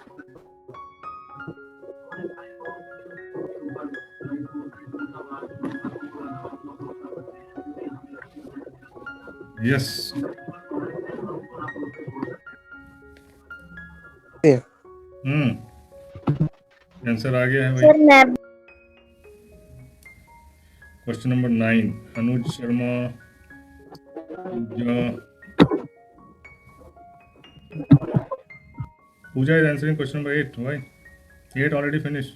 Yes. Yeah. Answer आ गया है भाई. सर मैं question number 9. Anuj Sharma. Pooja is answering question number 8. Why? 8 already finished.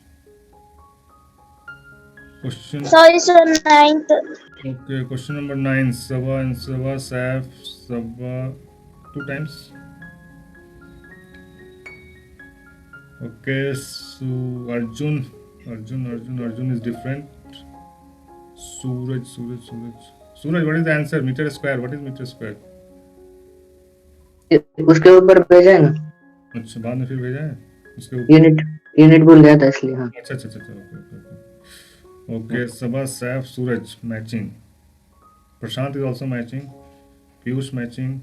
Question. Sorry, sir, ninth. Okay, question number 9. Sava and Sava, Saf, Sava, 2 times. Okay, so Arjun is different. Suraj, what is the answer? Meter square. What is meter square? उसके ऊपर भेजा है ना, अच्छा, बाद में फिर भेजा है उसके ऊपर. यूनिट भूल गया था इसलिए. हाँ, अच्छा, okay. Sabha, Saif, Suraj matching. Prashant is also matching. Piyush matching.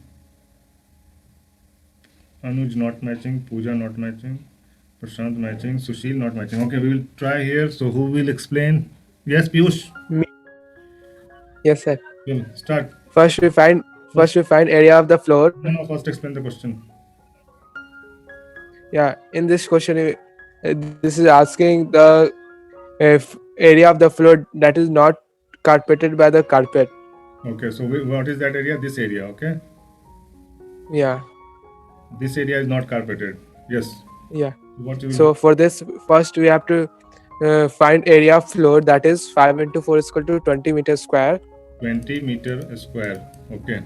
Anuj not matching. Pooja not matching. Prashant matching. Sushil not matching. Okay, we will try here. So who will explain? Yes, Piyush. Me. Yes, sir. Well, start. First we find area of the floor. No, first explain the question. Yeah, in this question, this is asking the area of the floor that is not carpeted by the carpet. Okay, so what is that area? This area, okay? Yeah, This area is not carpeted. Yes. yeah. What you will So for this, first we have to find area of floor that is 5 into 4 is equal to 20 meters square. 20 meter square. Okay.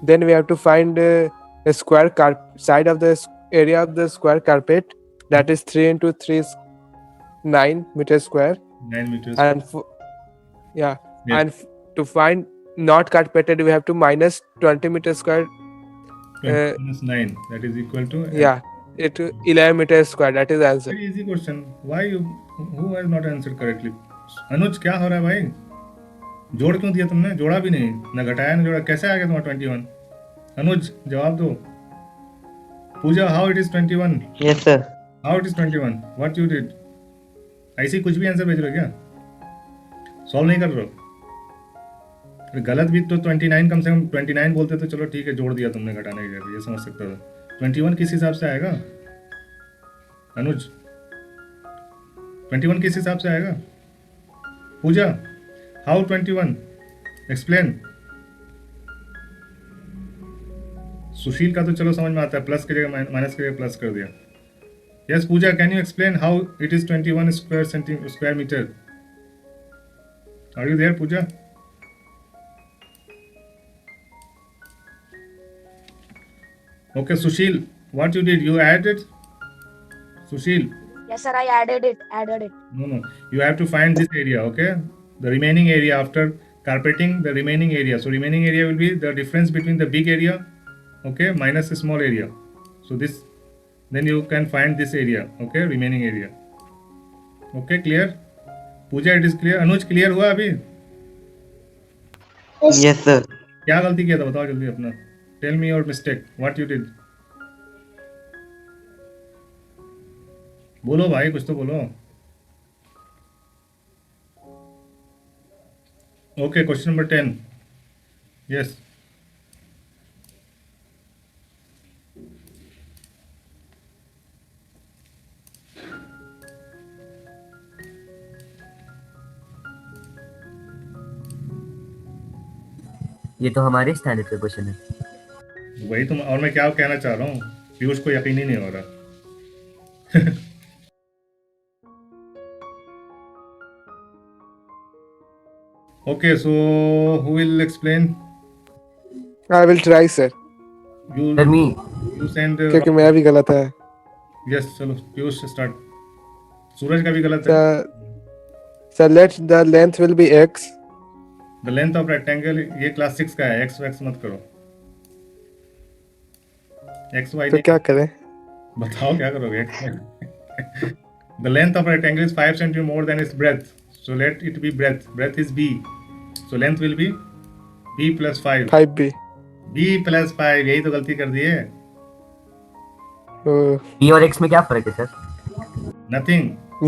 Then we have to find the square side of the area of the square carpet that is 3 into 3 is 9 meters square. 9 meters. And Yes. and to find not carpeted we have to minus 20 meters square. 20 minus 9. That is equal to. Yeah, it 11 meters square. That is the answer. Very easy question. Who has not answered correctly? अनुज, क्या हो रहा है भाई? जोड़ क्यों दिया तुमने? जोड़ा भी नहीं, ना घटाया ना जोड़ा. कैसे आ गया तुम्हारा 21? अनुज, जवाब दो. पूजा, how it is 21? Yes, sir. How it is 21? What you did? ऐसे ही कुछ भी आंसर भेज रहे हो क्या? सॉल्व नहीं कर रहे हो? फिर गलत भी तो 29, कम से कम 29 बोलते तो चलो ठीक है, जोड़ दिया तुमने घटाने की जगह, ये समझ सकता था. 21 किस हिसाब से आएगा अनुज? 21 किस हिसाब से आएगा? पूजा, हाउ 21? एक्सप्लेन. सुशील का तो चलो समझ में आता है, प्लस की जगह माइनस की जगह प्लस कर दिया. Yes Puja, can you explain how it is 21 square metre? Are you there Puja? Okay, Sushil, what you did? You added? Sushil? Yes, sir, I added it. No. You have to find this area, okay? The remaining area after carpeting, the remaining area. So remaining area will be the difference between the big area, okay, minus the small area. So this, then you can find this area, okay, remaining area. Okay, clear? Pooja, it is clear? Anuj, clear हुआ अभी? Yes, sir. क्या गलती किया था बताओ जल्दी अपना. Tell me your mistake. What you did? बोलो भाई, कुछ तो बोलो. Okay, question number 10. Yes. ये तो हमारे स्टैंडर्ड का क्वेश्चन है. वही तुम, और मैं क्या कहना चाह रहा हूँ, पीयूष को यकीन ही नहीं हो रहा. Okay, so who will explain? I will try, sir. You me. you send. क्योंकि मेरा भी गलत है. Yes, चलो पीयूष start. सूरज का भी गलत है. So let the length will be x. The length of rectangle, ये क्लास 6 का है. x मत करो. x y. तो क्या करें? बताओ क्या करोगे? The length of a rectangle is 5 cm more than its breadth. So let it be breadth. Breadth is b. So length will be b plus 5. 5b. b plus 5. यही तो गलती कर दी है. b और x में क्या फर्क है sir? Nothing.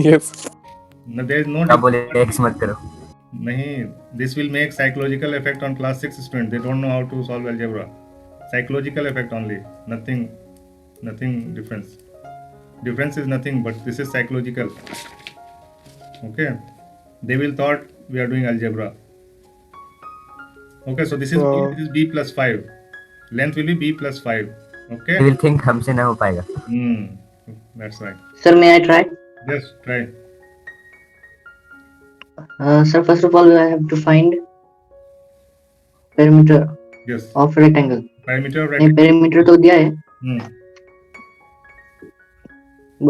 Yes. No, there is no. क्या बोले x मत करो? नहीं. This will make psychological effect on class 6 students. They don't know how to solve algebra. Psychological effect only. Nothing difference. Difference is nothing, but this is psychological. Okay. They will thought we are doing algebra. Okay, so this is b plus 5. Length will be b plus 5. Okay. They will think हमसे ना हो पाएगा. That's right. Sir, may I try? Yes, try. Sir, first of all, I have to find perimeter Yes. of rectangle. Perimeter of नहीं, rectangle. perimeter तो दिया है, Hmm.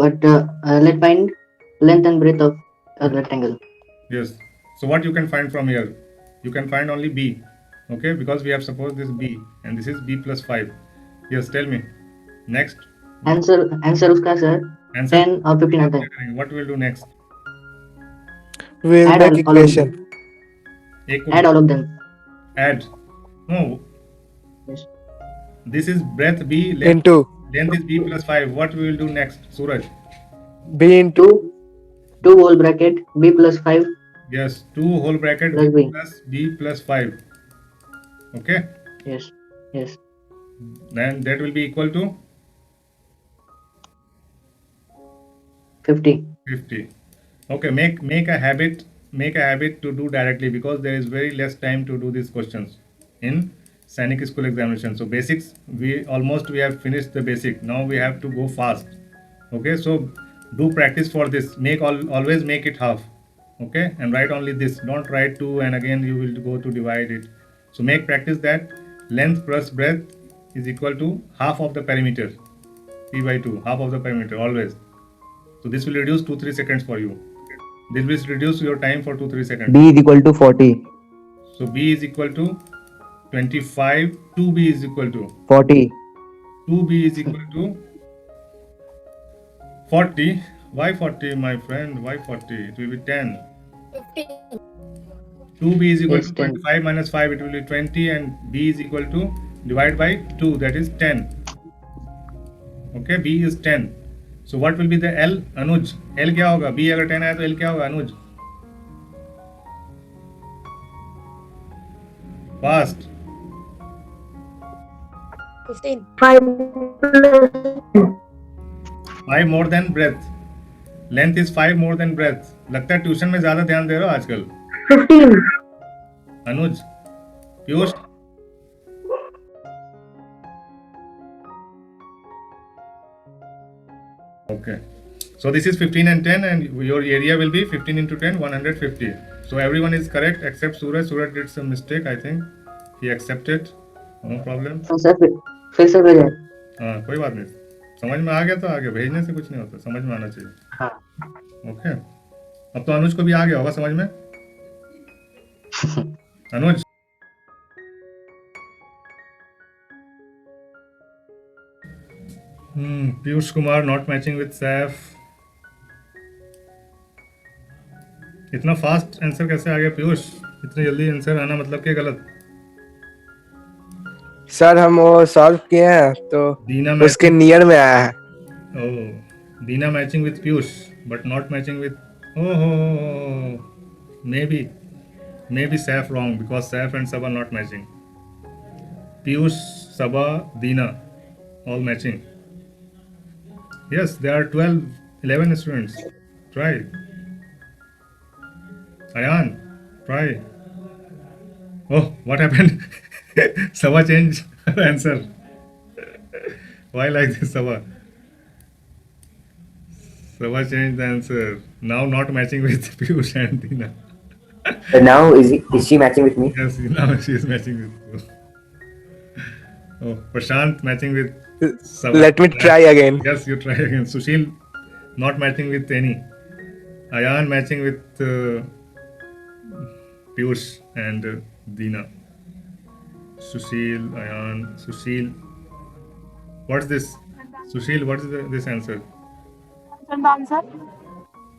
but let's find length and breadth of a rectangle. Yes. So what you can find from here? You can find only b. Okay, because we have supposed this b and this is b plus 5. Yes, tell me. Next. Answer उसका sir Answer. 10 or 15 आता है. What we'll do next? We'll Add make all of equation. them. एक को Add all of them. add. No. Yes. This is breadth b, length, Into length is b plus 5. What we will do next, Suraj? b into 2 whole bracket b plus 5 Yes, 2 whole bracket Plus b. plus b plus 5. Okay, yes yes then that will be equal to 50. 50. Okay, make a habit to do directly, because there is very less time to do these questions in Sainik School examination. So basics, we have finished the basic. Now we have to go fast. Okay, so do practice for this. Always make it half. Okay, and write only this. Don't write 2 and again you will go to divide it. So make practice that length plus breadth is equal to half of the perimeter. P by 2, half of the perimeter always. So this will reduce 2-3 seconds for you. This will reduce your time for 2-3 seconds. B is equal to 40. So B is equal to 25. 2B is equal to 40. 2B is equal to 40. Why 40, my friend? Why 40? It will be 10. 2B is equal Yes, to 10. 25 minus 5. It will be 20, and B is equal to divide by 2. That is 10. Okay, B is 10. So what will be the L? Anuj. L क्या होगा? B अगर 10 आया तो L क्या होगा? Anuj. Fast. 15. 5 plus 5 more than breadth. Length is 5 more than breadth. लगता है tuition में ज्यादा ध्यान दे रहे हो आजकल. 15. Anuj. Piyush. Okay. So this is 15 and 10, and your area will be 15 into 10, 150. So everyone is correct except Suraj. Suraj did some mistake, I think. He accepted. No problem. तो sir फिर से भेजें. हाँ, कोई बात नहीं. समझ में आ गया तो आ गया. भेजने से कुछ नहीं होता. समझ में आना चाहिए. हाँ. ओके. अब तो अनुज को भी आ गया होगा समझ में. अनुज. Piyush Kumar not matching with Saif. इतना फास्ट आंसर कैसे आ गया पीयूष? इतनी जल्दी आंसर आना मतलब क्या गलत? सर हम वो सॉल्व किए हैं तो दीना उसके नियर में आया है. Oh, Dina matching with Piyush, but not matching with. Oh, maybe Saif wrong, because Saif and Sabah not matching. Piyush, Sabah, Dina, all matching. Yes, there are 11 students. Try. Ayan, try. Oh, what happened? Sabah changed her answer. Why like this, Sabah? Sabah changed the answer. Now not matching with Piyush and Dina. So now is she matching with me? Yes, now she is matching with you. Oh, Prashant matching with Sabah. Let me try again. Yes, you try again. Sushil not matching with any. Ayan matching with Piyush and Dina. Sushil, Ayan, Sushil. What's this? Sushil, what is this answer?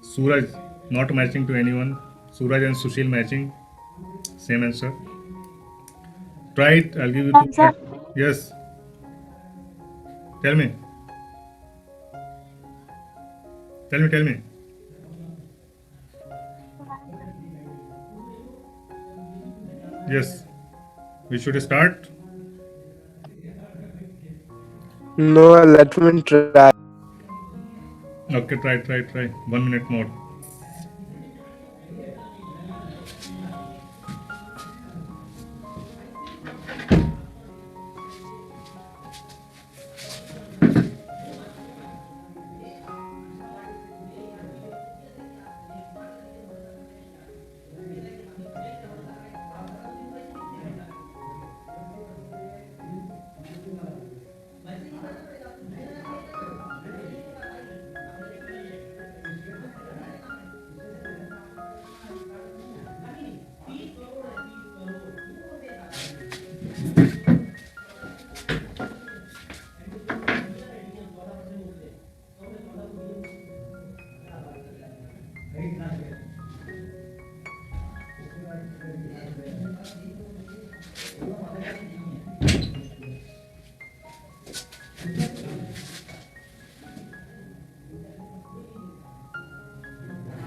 Suraj not matching to anyone. Suraj and Sushil matching. Same answer. Try it. I'll give you 2 minutes. Yes. Tell me. Tell me. Yes. We should start. No, let me try. Okay, try. 1 minute more.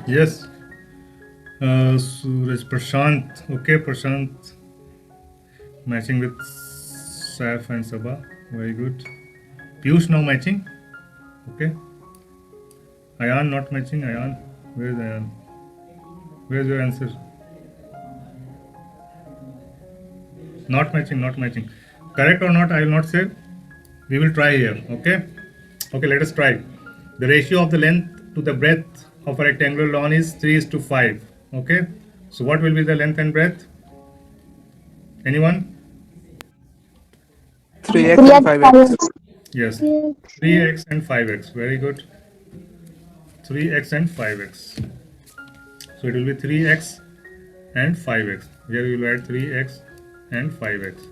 Yes. Suraj Prashant. Okay, Prashant. Matching with Saif and Sabha. Very good. Piyush now matching. Okay. Ayan not matching. Ayan. Where is Ayan? Where's your answer? Not matching, not matching. Correct or not, I will not say. We will try here. Okay. Okay, let us try. The ratio of the length to the breadth of a rectangular lawn is 3:5. Okay. So what will be the length and breadth? Anyone? 3x and 5x. Yes. 3x and 5x. Very good. 3x and 5x. So it will be 3x and 5x. Here we will add 3x and 5x.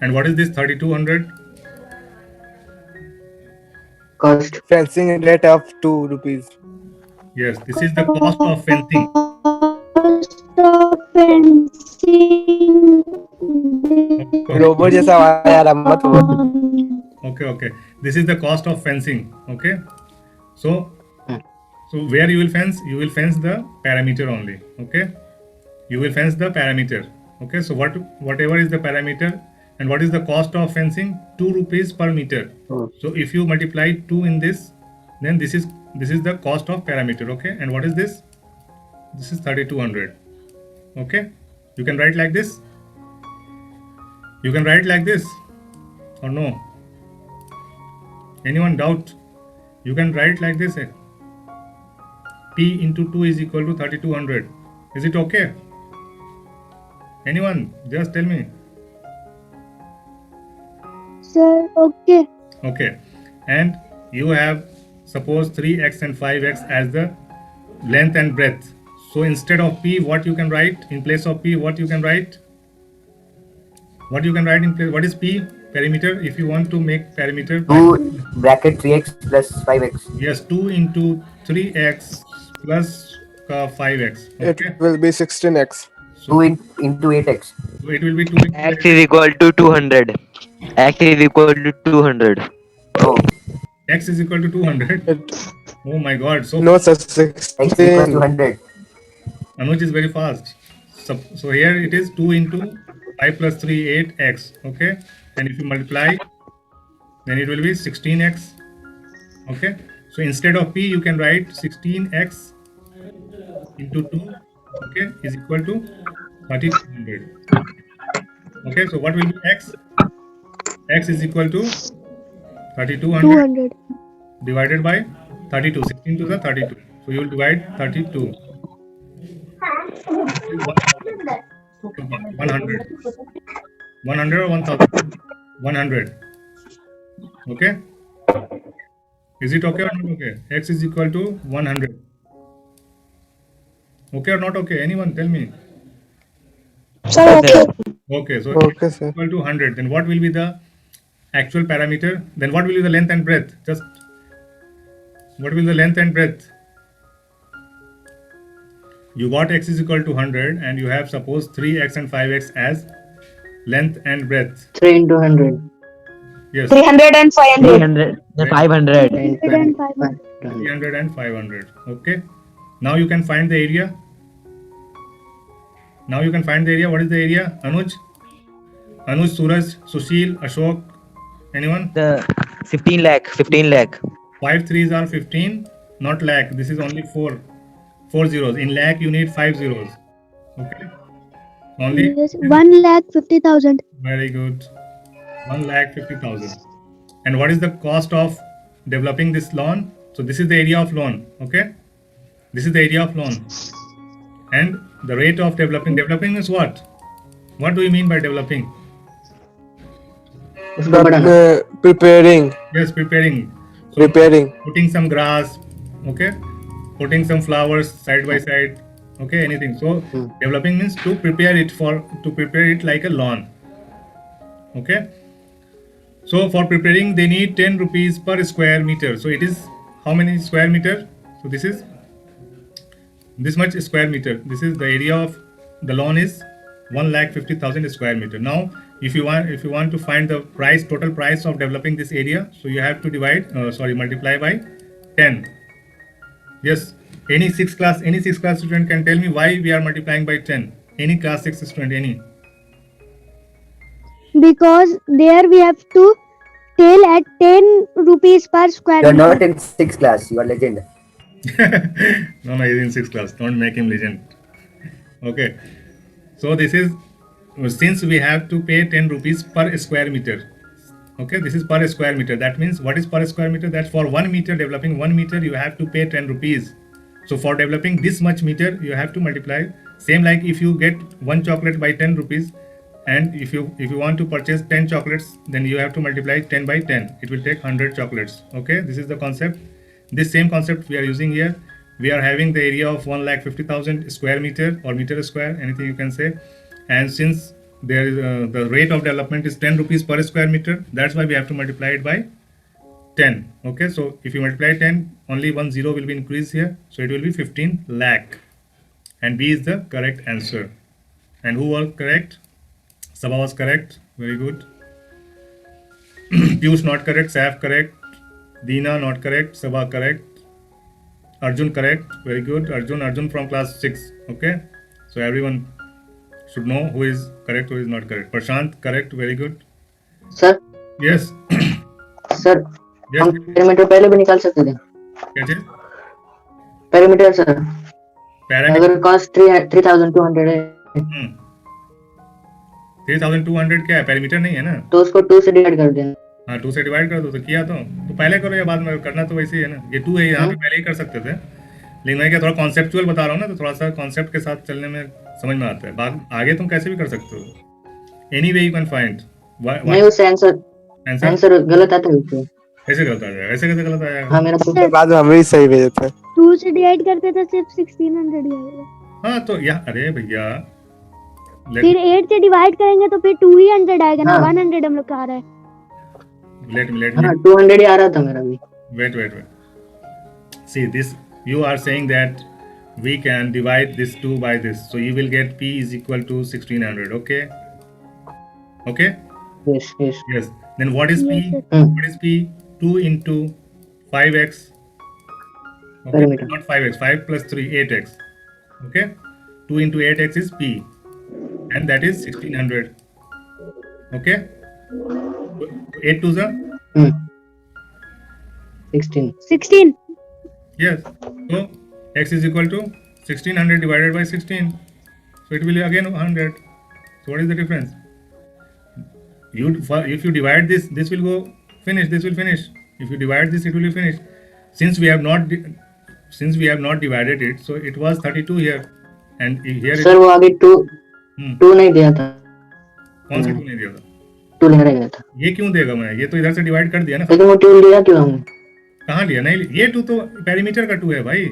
And what is this 3200? Cost. Fencing rate of 2 rupees. Yes, this is the cost of fencing. Cost of fencing. Robot जैसा आवाज आ रहा मत बोल. Okay, okay. This is the cost of fencing. Okay. So where you will fence? You will fence the parameter only. Okay. You will fence the parameter. Okay. So whatever is the parameter and what is the cost of fencing? 2 rupees per meter. So if you multiply 2 in this, then this is the cost of parameter. Okay. And what is this? This is 3200. Okay. You can write like this. You can write like this or no? Anyone doubt? You can write like this. P into 2 is equal to 3200. Is it okay? Anyone? Just tell me. Sir, okay. Okay. And you have suppose 3x and 5x as the length and breadth. So instead of P, what you can write? In place of P, what you can write? What you can write in place? What is P? Perimeter. If you want to make perimeter. 2 bracket 3x plus 5x. Yes, 2 into 3x plus 5x. Okay. It will be 16x. 2 into 8x. So it will be 2 into X is equal to 200. X is equal to 200. Oh, x is equal to 200. It, Oh my god. So no such x equals 16. 200. Anuj is very fast. So here it is 2 into 5 plus 3, 8x. Okay. And if you multiply, then it will be 16x. Okay. So instead of P, you can write 16x into 2. Okay. Is equal to 3200. Okay. So what will be x? X is equal to 3200 200. divided by 32. 16 to the 32. So you will divide 32. 100. 100 or 1000? 100. Okay. Is it okay or not okay? X is equal to 100. Okay or not okay? Anyone tell me. Sir, okay. Okay. So Okay, X is sir. equal to 100. Then what will be the actual parameter? Then what will be the length and breadth? Just what will be the length and breadth? You got x is equal to 100 and you have suppose 3x and 5x as length and breadth. 3 into 100. Yes, 300 and 500. 300, 500. 300 and 500. Okay. Now you can find the area. Now you can find the area. What is the area? Anuj, Suraj, Sushil, Ashok. Anyone? The 15 lakh. 15 lakh. 5 threes are 15, not lakh. This is only 4 zeros. In lakh, you need 5 zeros. Okay. Only. Yes, 1,50,000. Very good. 1,50,000. And what is the cost of developing this lawn? So this is the area of lawn. Okay. This is the area of lawn. And the rate of developing. Developing is what? What do you mean by developing? उसको बढ़ाना. Preparing. Yes, preparing. So Repairing. putting some grass. Okay. Putting some flowers side by side. Okay. Anything. So developing means to prepare it like a lawn. Okay. So for preparing, they need 10 rupees per square meter. So it is how many square meter? So this is this much square meter. This is the area of the lawn is 1,50,000 square meter. Now, if you want to find the total price of developing this area, so you have to multiply by 10. Yes, any sixth class student can tell me why we are multiplying by 10. Any class 6 student, any. Because there we have to tell at 10 rupees per square You're meter. not in 6th class. You are legend. No, he's in 6th class. Don't make him legend. Okay. So this is, since we have to pay 10 rupees per square meter. Okay, this is per square meter. That means what is per square meter? That's for 1 meter, developing 1 meter, you have to pay 10 rupees. So for developing this much meter, you have to multiply. Same like if you get one chocolate by 10 rupees, and if you want to purchase 10 chocolates, then you have to multiply 10 by 10. It will take 100 chocolates. Okay, this is the concept. This same concept we are using here. We are having the area of 1,50,000 square meter or meter square, anything you can say. And since there is the rate of development is 10 rupees per square meter, that's why we have to multiply it by 10. Okay, so if you multiply 10, only 1 0 will be increased here, so it will be 15 lakh. And B is the correct answer. And who was correct? Sabha was correct. Very good. Piyush not correct. Saif correct. Deena not correct. Sabha correct. Arjun correct. Very good. Arjun from class 6. Okay. So everyone should know who is correct, who is not correct. Prashant correct. Very good. Sir Yes. Sir Yes. हम perimeter पहले भी निकाल सकते थे. क्या चीज? Perimeter sir parameter अगर cost 3,200 है 3,200 क्या है? पैरामीटर नहीं है ना. तो उसको 2 से डिवाइड कर दें. हाँ 2 से डिवाइड कर दो. तो किया तो पहले करो या बाद में करना तो वैसे ही है ना. ये 2 है, यहाँ पे पहले ही कर सकते थे, लेकिन मैं क्या थोड़ा कॉन्सेप्चुअल बता रहा हूँ ना, तो थोड़ा सा कॉन्सेप्ट के साथ चलने में समझ में आता है. बाद आगे तुम कैसे भी कर सकते हो. Any way you can find. नहीं उससे आंसर गलत आता है उससे. कैसे गलत आ जाएगा? ऐसे कैसे गलत आएगा? हाँ मेरा उसके बाद हम ही सही भेजे थे. 2 से डिवाइड करते तो सिर्फ 1600 ही आएगा. हाँ तो यहाँ अरे भैया फिर 8 से डिवाइड करेंगे तो फिर 200 आएगा ना. हाँ. 100 हम लोग का आ रहा है. लेट हाँ 200 ही आ रहा था मेरा भी. wait. See this, you are saying that we can divide this 2 by this, so you will get P is equal to 1600. Okay. Yes. Then what is P? Yes, sir. What is P? 2 into 5x. Okay. Perimeter. Not 5x. 5 plus 3, 8x. Okay. 2 into 8x is P, and that is 1600. Okay. 8 to the 16. yes. So x is equal to 1600 divided by 16. So it will be again 100. So what is the difference? If you divide this, this will go finish. This will finish. If you divide this, it will be finished. Since we have not divided it, so it was 32 here, and here sir वो आगे 2 नहीं दिया था. कौन सा 2 नहीं दिया था? 2 नहीं रह गया था. ये क्यों देगा? मैं ये तो इधर से डिवाइड कर दिया ना. लेकिन वो 2 लिया क्यों हमने? कहाँ लिया? नहीं, ये 2 तो पेरीमीटर का 2 है भाई.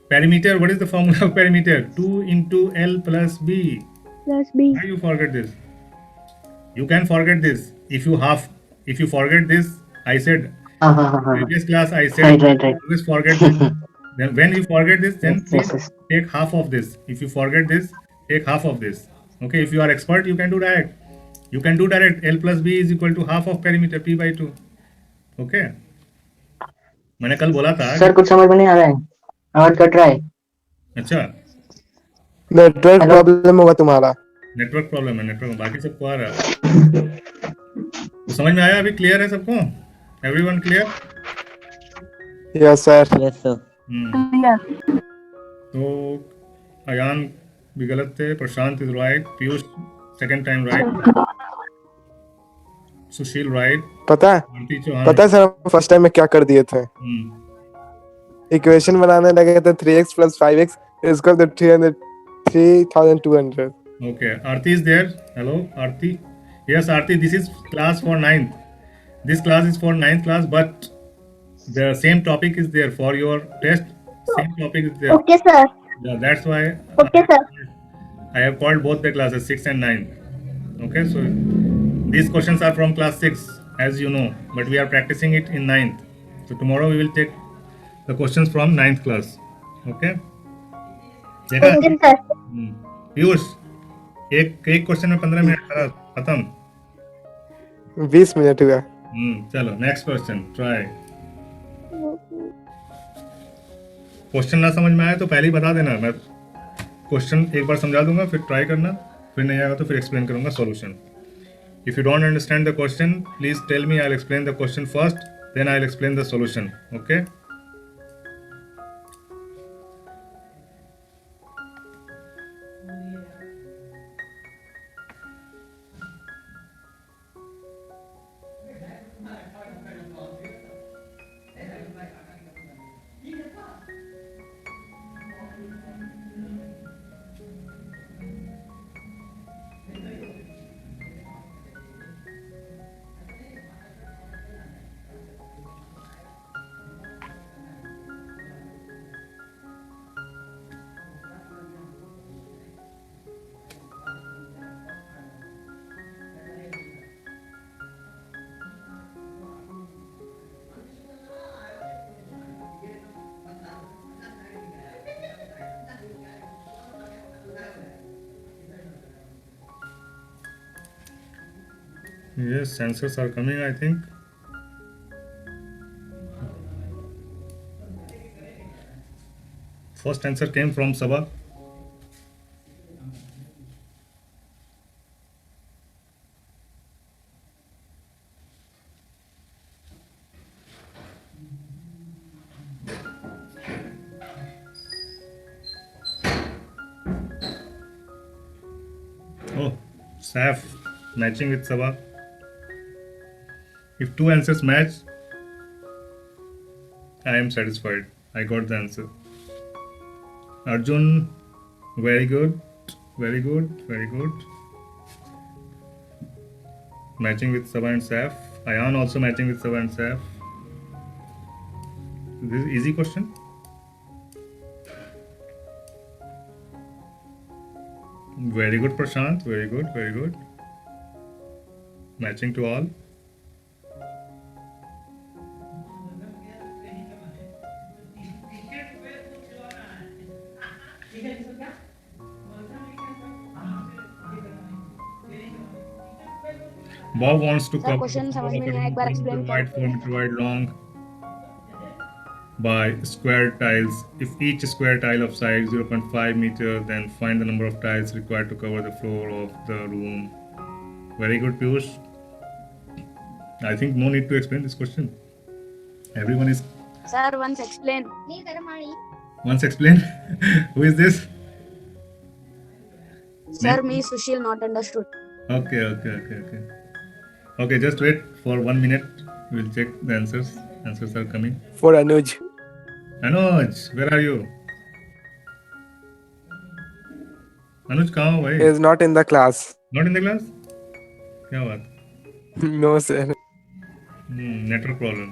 Perimeter, what is the formula of perimeter? 2 into L plus B. Plus B. Why you forget this? You can forget this. If you forget this, I said हाँ. previous class I said Right. always forget this. Then when you forget this, then Yes. take half of this. If you forget this, take half of this. Okay, if you are expert, you can do direct. L plus B is equal to half of perimeter P by 2. Okay. मैंने कल बोला था. Sir कुछ समझ में नहीं आ रहा है. आवाज कट रहा है. अच्छा, नेटवर्क प्रॉब्लम होगा तुम्हारा. नेटवर्क प्रॉब्लम है. नेटवर्क बाकी सबको आ रहा है. तो समझ में आया? अभी क्लियर है सबको? Everyone clear? Yes sir. Yes sir. तो अयान भी गलत थे. Prashant is right. Piyush second time right. Sushil right. पता है सर फर्स्ट टाइम में क्या कर दिए थे? इक्वेशन बनाने लगे थे 3x plus 5x is equal to 3,200. Okay, Aarti is there. Hello, Aarti. Yes, Aarti, this is class for 9th. This class is for 9th class, but the same topic is there for your test. Same topic is there. Okay, sir. Yeah, that's why Okay, sir. I have called both the classes 6 and 9. Okay, so these questions are from class 6, as you know, but we are practicing it in 9th. So tomorrow we will take the questions from 9th class. Okay. देखा? Engine sir. Piyush, एक question में 15 minute खत्म। 20 minute हुआ। चलो next question try. Question ना समझ में आए तो पहले ही बता देना, मैं क्वेश्चन एक बार समझा दूंगा, फिर ट्राई करना, फिर नहीं आएगा तो फिर एक्सप्लेन करूंगा solution. If you don't understand the question please tell me, I will explain the question first, then I will explain the solution. Okay? Yes, answers are coming, I think. First answer came from Sabha. Oh, Saf matching with Sabha. If two answers match, I am satisfied. I got the answer. Arjun, very good, very good, very good. Matching with Sabha and Saf. Ayan also matching with Sabha and Saf. This is easy question. Very good, Prashant. Very good, very good. Matching to all. Bob wants to Sir, cover question समझ में नहीं आया, एक बार 4 explain meter wide, करो। 4 meter wide long by square tiles. If each square tile of size 0.5 meter, then find the number of tiles required to cover the floor of the room. Very good, Piyush. I think no need to explain this question. Everyone is Sir, once explain. once explained. Who is this? Sir, me Sushil not understood. Okay, just wait for 1 minute. We'll check the answers. Answers are coming. For Anuj. Anuj, where are you? Anuj, कहाँ हो भाई? Is not in the class. Not in the class? क्या बात? No, sir. Network problem.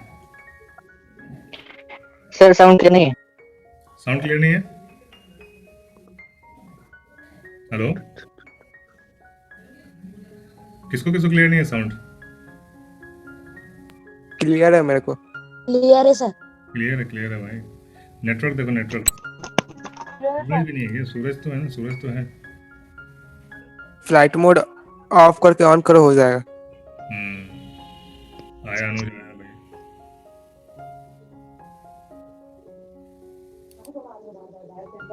Sir sound clear नहीं है। Sound clear नहीं है? Hello? किसको क्लियर नहीं है साउंड? Clear है मेरे को। Clear है sir. क्लियर है भाई। नेटवर्क देखो, नेटवर्क सूरज भी नहीं है, सूरज तो है ना, सूरज तो है। फ्लाइट मोड ऑफ करके ऑन करो, हो जाएगा। आया अनुज, आया भाई।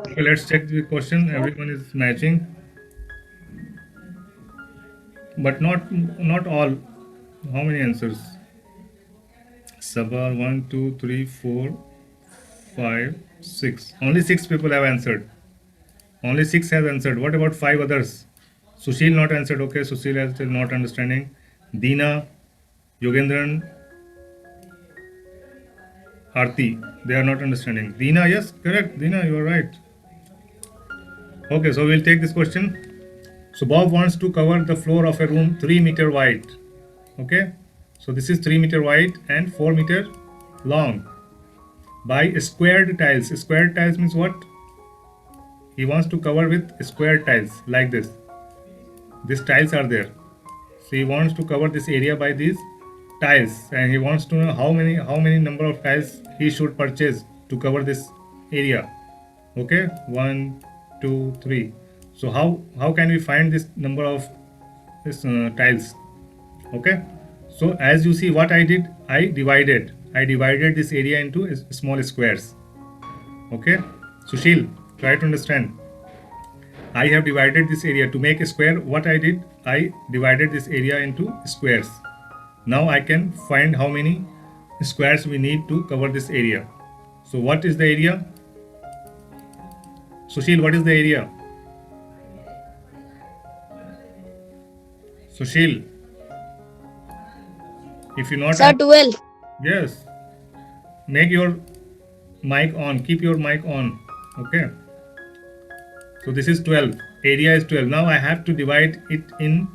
Okay, let's check the question. Everyone is matching, but not all. How many answers? Sabha, 1, 2, 3, 4, 5, 6. Only 6 people have answered. Only 6 have answered. What about 5 others? Sushil not answered. Okay, Sushil is still not understanding. Deena, Yogendran, Arti, they are not understanding. Deena, yes, correct. Deena, you are right. Okay, so we'll take this question. So Bob wants to cover the floor of a room 3 meter wide. Okay, so this is 3 meter wide and 4 meter long by squared tiles. Squared tiles means what? He wants to cover with squared tiles like this. These tiles are there. So he wants to cover this area by these tiles, and he wants to know how many number of tiles he should purchase to cover this area. Okay, 1, 2, 3. So how can we find this number of tiles? Okay. So as you see, what I did, I divided this area into small squares. Okay. Sushil, try to understand. I have divided this area to make a square. What I did, I divided this area into squares. Now I can find how many squares we need to cover this area. So what is the area? Sushil, what is the area? Sushil, if you not Sir, 12. yes, make your mic on, keep your mic on. Okay. So this is 12. Area is 12. Now I have to divide it in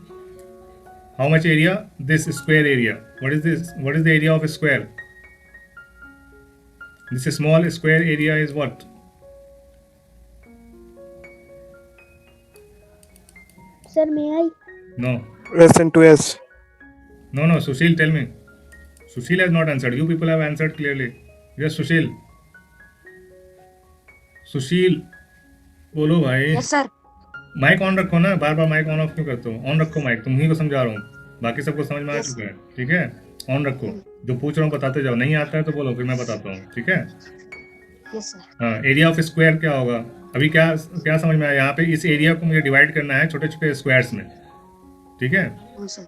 how much area? This square area. What is this? What is the area of a square? This small square area is what? Sir, may I? No. Less than 2s. No, Sushil, tell me. Sushil has not answered. You people have answered clearly. Yes, Sushil. सुशील बोलो भाई. Yes, sir. Mic on रखो ना, बार बार mic on off क्यों करते हो? On रखो mic, तुम ही को समझा रहा हूँ, बाकी सबको समझ में आ Yes. चुका है. ठीक है, ऑन रखो. जो पूछ रहा हूँ बताते जाओ, नहीं आता है तो बोलो, फिर मैं बताता हूँ. ठीक है. Yes, sir. हाँ, एरिया ऑफ स्क्वायर क्या होगा? अभी क्या क्या समझ में आया? यहाँ पे इस एरिया को मुझे डिवाइड करना है छोटे छोटे स्क्वायर्स में. ठीक है. No, sir.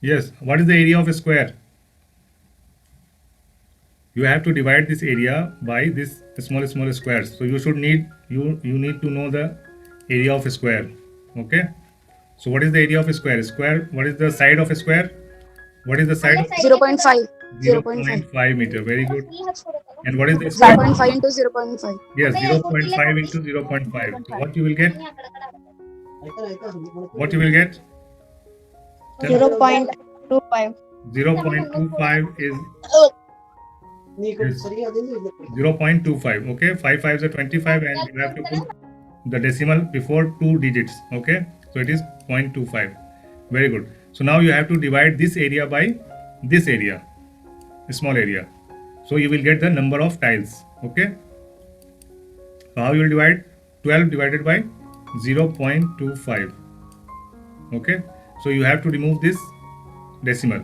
Yes, what is the area of a square? You have to divide this area by this small squares. So you should need you need to know the area of a square. Okay. So what is the area of a square? Square. What is the side of a square? What is the side? 0.5. 0.5 meter. Very good. And what is the 0.5 into 0.5. Yes, 0.5 into 0.5. So what you will get? What you will get? Tell me. 0.25. 0.25 is 0.25. Okay, 5 5s are 25, and you have to put the decimal before two digits. Okay, so it is 0.25. Very good. So now you have to divide this area by this area, a small area. So you will get the number of tiles. Okay. So how you will divide? 12 divided by 0.25. Okay. So you have to remove this decimal.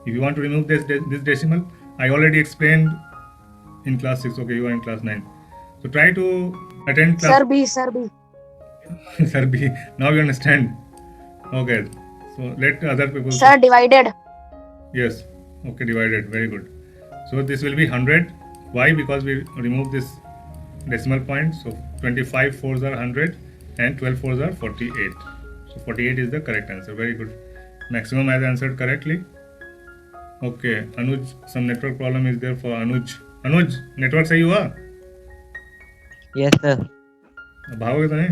If you want to remove this decimal, I already explained in class 6. Okay, you are in class 9. So try to attend class. Sir B. Sir B. Now you understand. Okay. So let other people. Sir, divided. Yes. Okay, divided. Very good. So this will be 100. Why? Because we remove this decimal point. So 25 fours are 100 and 12 fours are 48. So 48 is the correct answer. Very good. Maximum has answered correctly. Okay, Anuj, some network problem is there for Anuj. Anuj, network सही हुआ? Yes sir. भागोगे तो नहीं?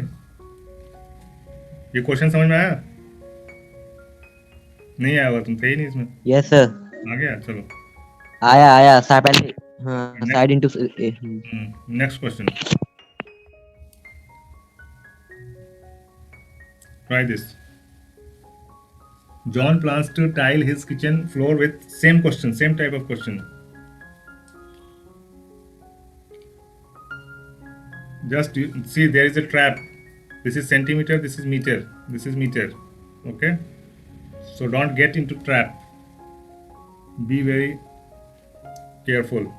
ये question समझ में आया? नहीं आया हुआ, तुम थे ही नहीं इसमें. Yes sir. आ गया, चलो. आया सा पहले. हाँ, side into. Next question. Try this. John plans to tile his kitchen floor with same question, same type of question. Just see, there is a trap. This is centimeter, this is meter, this is meter. Okay? So don't get into trap. Be very careful.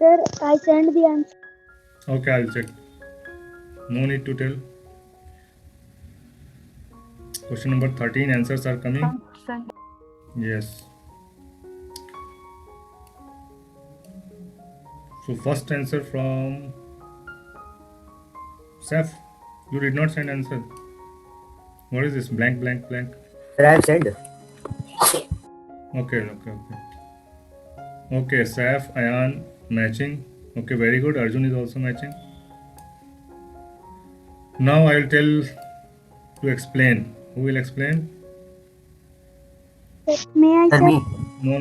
Sir, I sent the answer. Okay, I'll check. No need to tell. Question number 13, answers are coming. Yes. So first answer from Seth. You did not send answer. What is this? Blank, blank, blank. Sir, I have sent. Okay. Okay, Saf, Ayan matching. Okay, very good. Arjun is also matching. Now I will tell to explain. Who will explain? May I, Sir, sir? me. No,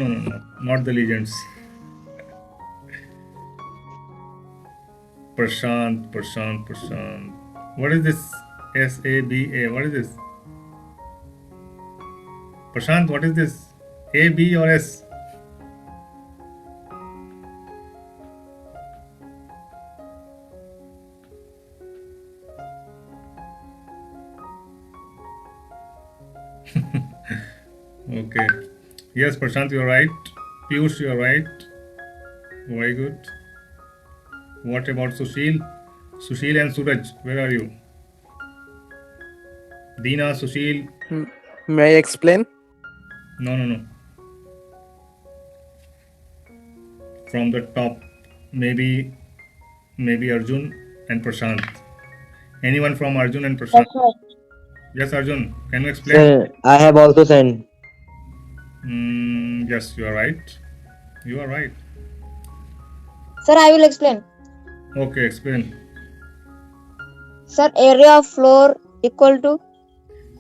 not the legends. Prashant. What is this? SABA. What is this? Prashant, what is this? A, B or S? Okay. Yes, Prashant, you are right. Piyush, you are right. Very good. What about Sushil? Sushil and Suraj, where are you? Deena, Sushil. May I explain? No. From the top, maybe Arjun and Prashant. Anyone from Arjun and Prashant? Yes, sir. Yes, Arjun. Can you explain? Sir, I have also sent. Yes, you are right. You are right. Sir, I will explain. Okay, explain. Sir, area of floor equal to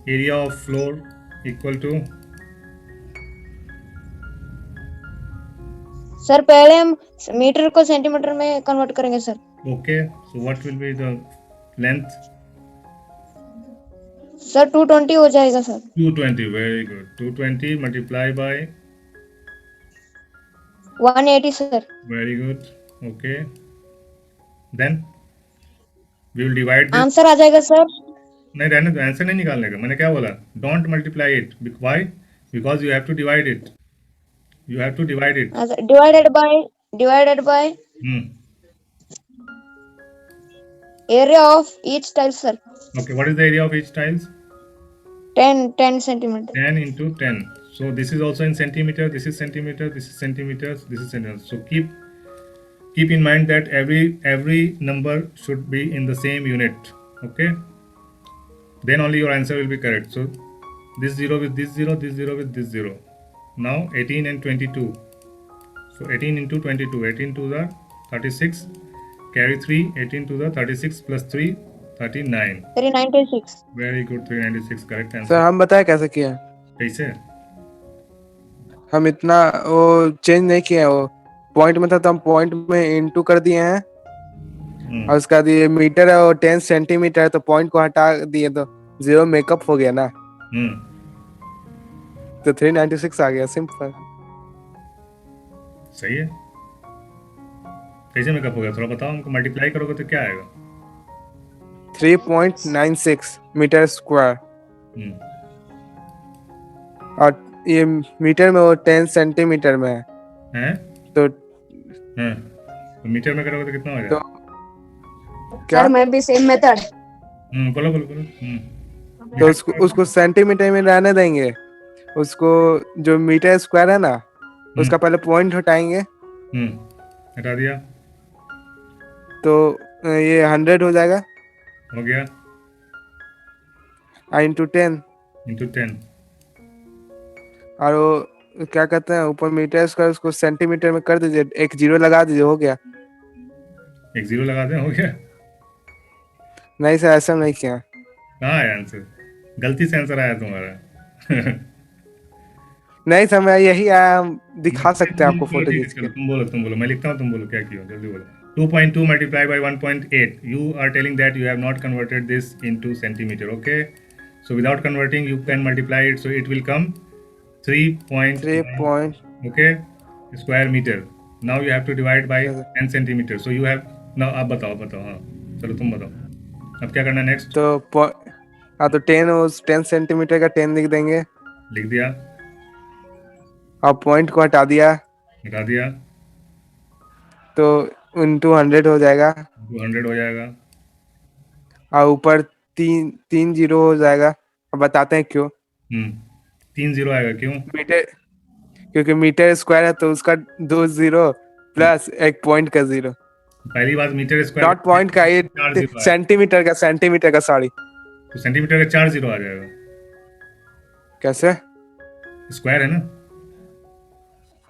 Area of floor equal to. Sir पहले हम metre को centimetre में convert करेंगे sir. Okay, so what will be the length? Sir 220 हो जाएगा sir. 220. Very good. 220 multiply by. 180 sir. Very good. Okay. Then we will divide this. Answer आ जाएगा sir. नहीं रहने दो, आंसर नहीं निकालने का. मैंने क्या बोला? Don't multiply it. Why? Because you have to divide it. You have to divide it. Divided by area of each tile sir. Okay, what is the area of each tiles? 10 centimeter. 10 into 10. So this is also in centimeter. This is centimeter. This is centimeters. This is centimeters. So keep in mind that every number should be in the same unit. Okay. Then only your answer will be correct. So this 0 with this 0, this 0 with this 0. Now 18 and 22. So 18 into 22. 18 to the 36. Carry 3. 18 to the 36 plus 3. 39. 396. Very good. 396 correct answer. Sir हम बताए कैसे किया? कैसे? हम इतना वो change नहीं किए हैं. वो पॉइंट में था तो हम पॉइंट में इनटू कर दिए हैं. और उसके बाद ये मीटर है वो 10 सेंटीमीटर है तो पॉइंट को हटा दिए तो 0 मेकअप हो गया ना. तो 396 आ गया. सिंपल. सही है. कैसे मेकअप हो गया थोड़ा बताओ हमको. मल्टीप्लाई करोगे तो क्या आएगा? 3.96 मीटर स्क्वायर. और ये मीटर में वो 10 सेंटीमीटर में है. हैं? तो मीटर में करोगे तो कितना हो जाएगा? क्या? सर मैं भी सेम मेथड. बोलो. तो उसको सेंटीमीटर में रहने देंगे. उसको जो मीटर स्क्वायर है ना उसका पहले पॉइंट हटाएंगे. हटा दिया. तो ये 100 हो जाएगा. हो गया. इंटू 10. और वो क्या कहते हैं ऊपर मीटर स्क्वायर उसको सेंटीमीटर में कर दीजिए. एक 0 लगा दीजिए. हो गया. एक 0 लगा दें. हो गया. नहीं सर ऐसा नहीं किया. कहाँ है आंसर? गलती से आंसर आया तुम्हारा. नहीं सर मैं यही आया. दिखा सकते हैं आपको फोटो खींच के. तुम बोलो. मैं लिखता हूँ तुम बोलो क्या किया. जल्दी बोलो. 2.2 multiplied by 1.8. You are telling that you have not converted this into centimeter. Okay. So without converting you can multiply it. So it will come 3. Okay. Square meter. Now you have to divide by 10 centimeters. So you have now. आप बताओ. हाँ चलो तुम बताओ. अब क्या करना next? तो हाँ तो 10 सेंटीमीटर का 10 लिख देंगे. लिख दिया. और पॉइंट को हटा दिया. तो इंटू 100 हो जाएगा. 200 हो जाएगा. और ऊपर 3 0 हो जाएगा. अब बताते हैं क्यों। 3 0 आएगा क्यों? मीटर, क्योंकि मीटर स्क्वायर है तो उसका 2 0 प्लस एक पॉइंट का 0, पहली बात मीटर स्क्वायर नॉट पॉइंट का, ये 4 0 आएगा, सेंटीमीटर का सॉरी। तो सेंटीमीटर का 4 0 आ जाएगा, कैसे? स्क्वायर है ना,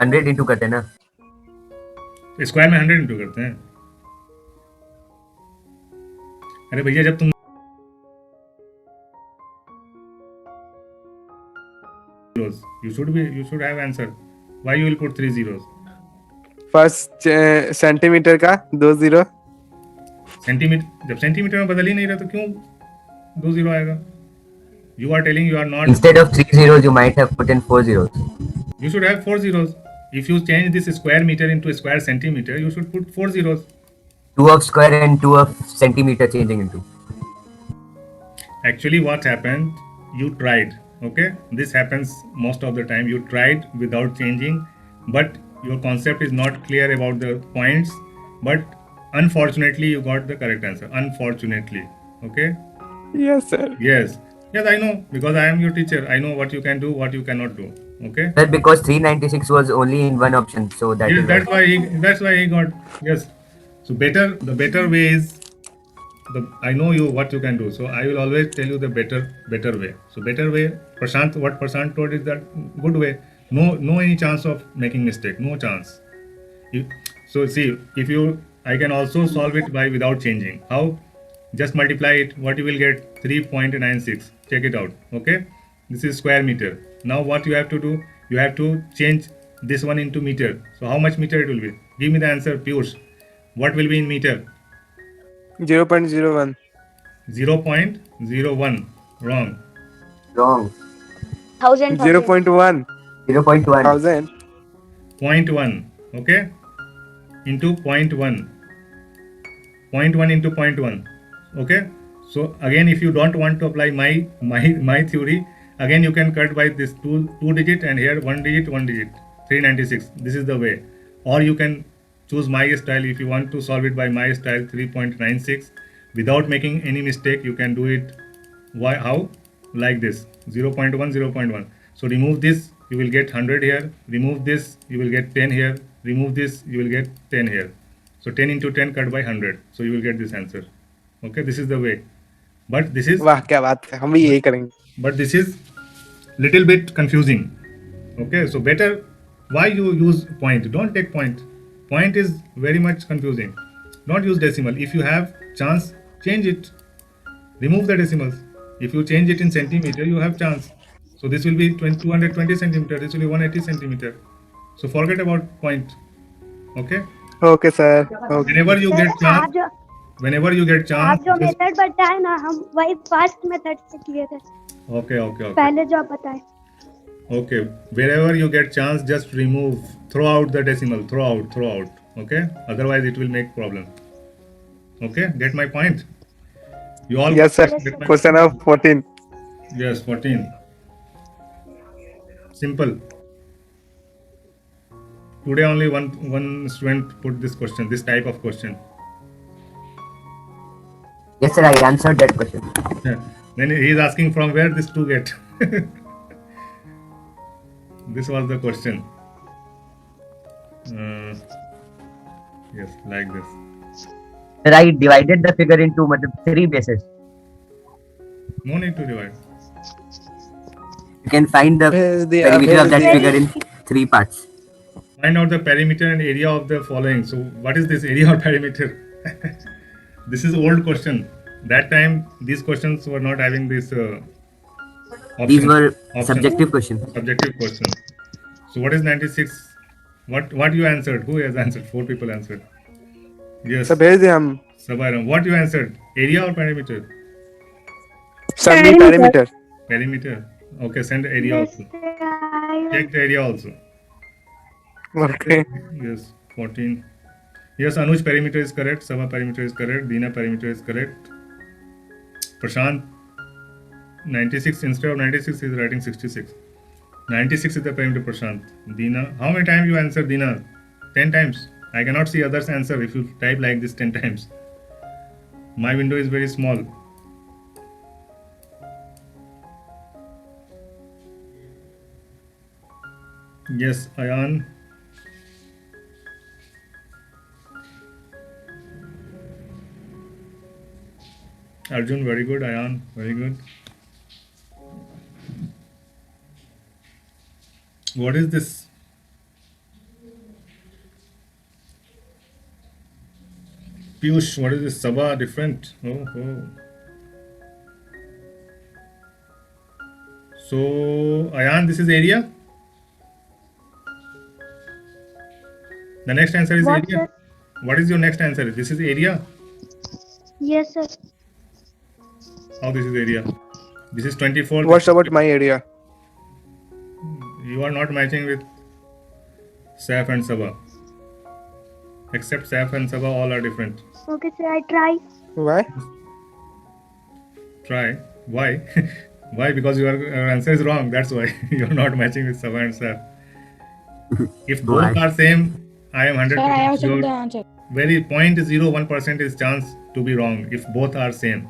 100 इंटू करते हैं ना। स्क्वायर में 100 इंटू करते हैं। अरे भैया जब तुम you should have answer. Why you will put 3 zeros? First centimetre का 2 0, सेंटीमीटर, जब सेंटीमीटर में बदल ही नहीं रहा तो क्यों 2 0 आएगा? You are telling you are not. Instead of 3 zeros, you might have put in 4 zeros. You should have 4 zeros. If you change this square meter into square centimeter, you should put 4 zeros. 2 of square and 2 of centimeter changing into. Actually, what happened? You tried. Okay, this happens most of the time. You tried without changing, but your concept is not clear about the points. But unfortunately, you got the correct answer. Unfortunately, okay? Yes sir. Yes, I know, because I am your teacher. I know what you can do, what you cannot do. Okay. Sir, because 396 was only in one option, so that Yes, is why. that's why he got. Yes. So the better way is. I know you what you can do, so I will always tell you the better way. So better way, what Prashant told is that good way. No any chance of making mistake, no chance. So see, I can also solve it by without changing. How? Just multiply it. What you will get 3.96. Check it out. Okay, this is square meter. Now what you have to do? You have to change this one into meter. So how much meter it will be? Give me the answer, Piyush. What will be in meter? 0.01, 0.01. Wrong. Wrong. 1000. 0.1, 0.1. 1000, 0.1. Okay, into 0.1. 0.1 into 0.1. Okay, so again, if you don't want to apply my theory, again you can cut by this two digit and here one digit 396. This is the way. Or you can choose my style. If you want to solve it by my style, 3.96 without making any mistake, you can do it. How? Like this, 0.1, 0.1. So remove this, you will get 100 here. Remove this, you will get 10 here. Remove this, you will get 10 here. So 10 into 10 cut by 100. So you will get this answer. Okay, this is the way. But this is वाह क्या बात है, हम भी यही करेंगे। but this is little bit confusing. Okay, so better, why you use point? Don't take point. Point is very much confusing. Don't use decimal. If you have chance, change it. Remove the decimals. If you change it in centimeter, you have chance. So this will be 220 centimeter. This will be 180 centimeter. So forget about point. Okay. Okay sir, okay. Whenever you get chance, आप जो just- method बताए ना, हम वही first method से किए थे, okay. पहले जो आप बताए। Okay, wherever you get chance, just remove, throw out the decimal, throw out. Okay, otherwise it will make problem. Okay, get my point? You all yes sir, get my- question number 14। Yes, 14. Simple. Today only one student put this question, this type of question. Yes, sir, I answered that question. Then he is asking from where this two get. This was the question. Yes, like this. Sir, I divided the figure into 3 bases. No need to divide. You can find the perimeter of that figure in 3 parts. Find out the perimeter and area of the following. So, what is this area or perimeter? This is old question. That time, these questions were not having this. These were option. subjective questions. Subjective question. So, what is 96? What you answered? Who has answered? 4 people answered. Yes. Sir भेज दिया हम। Sabaram, what you answered? Area or perimeter? Sir भी perimeter. Perimeter. Okay, send area also. Check the area also. Okay. Yes, 14. Yes, Anuj perimeter is correct. Sabha perimeter is correct. Deena perimeter is correct. Prashant 96 instead of 96 is writing 66. 96 is the perimeter, Prashant. Deena, how many times you answer, Deena? 10 times. I cannot see others answer if you type like this 10 times. My window is very small. Yes, Ayan. Arjun, very good. Ayan, very good. What is this? Piyush, what is this? Sabha different. Oh, oh. So, Ayan, this is area. The next answer is What, area. sir? What is your next answer? This is area. Yes, sir. How this is area? This is 24. What's about my area? You are not matching with Saif and Sabha. Except Saif and Sabha, all are different. Okay, sir, I try. Why? Try. Why? Why? Because your answer is wrong. That's why you are not matching with Sabha and Saif. If both are same, I am 100% sure. Very 0.01% is chance to be wrong if both are same.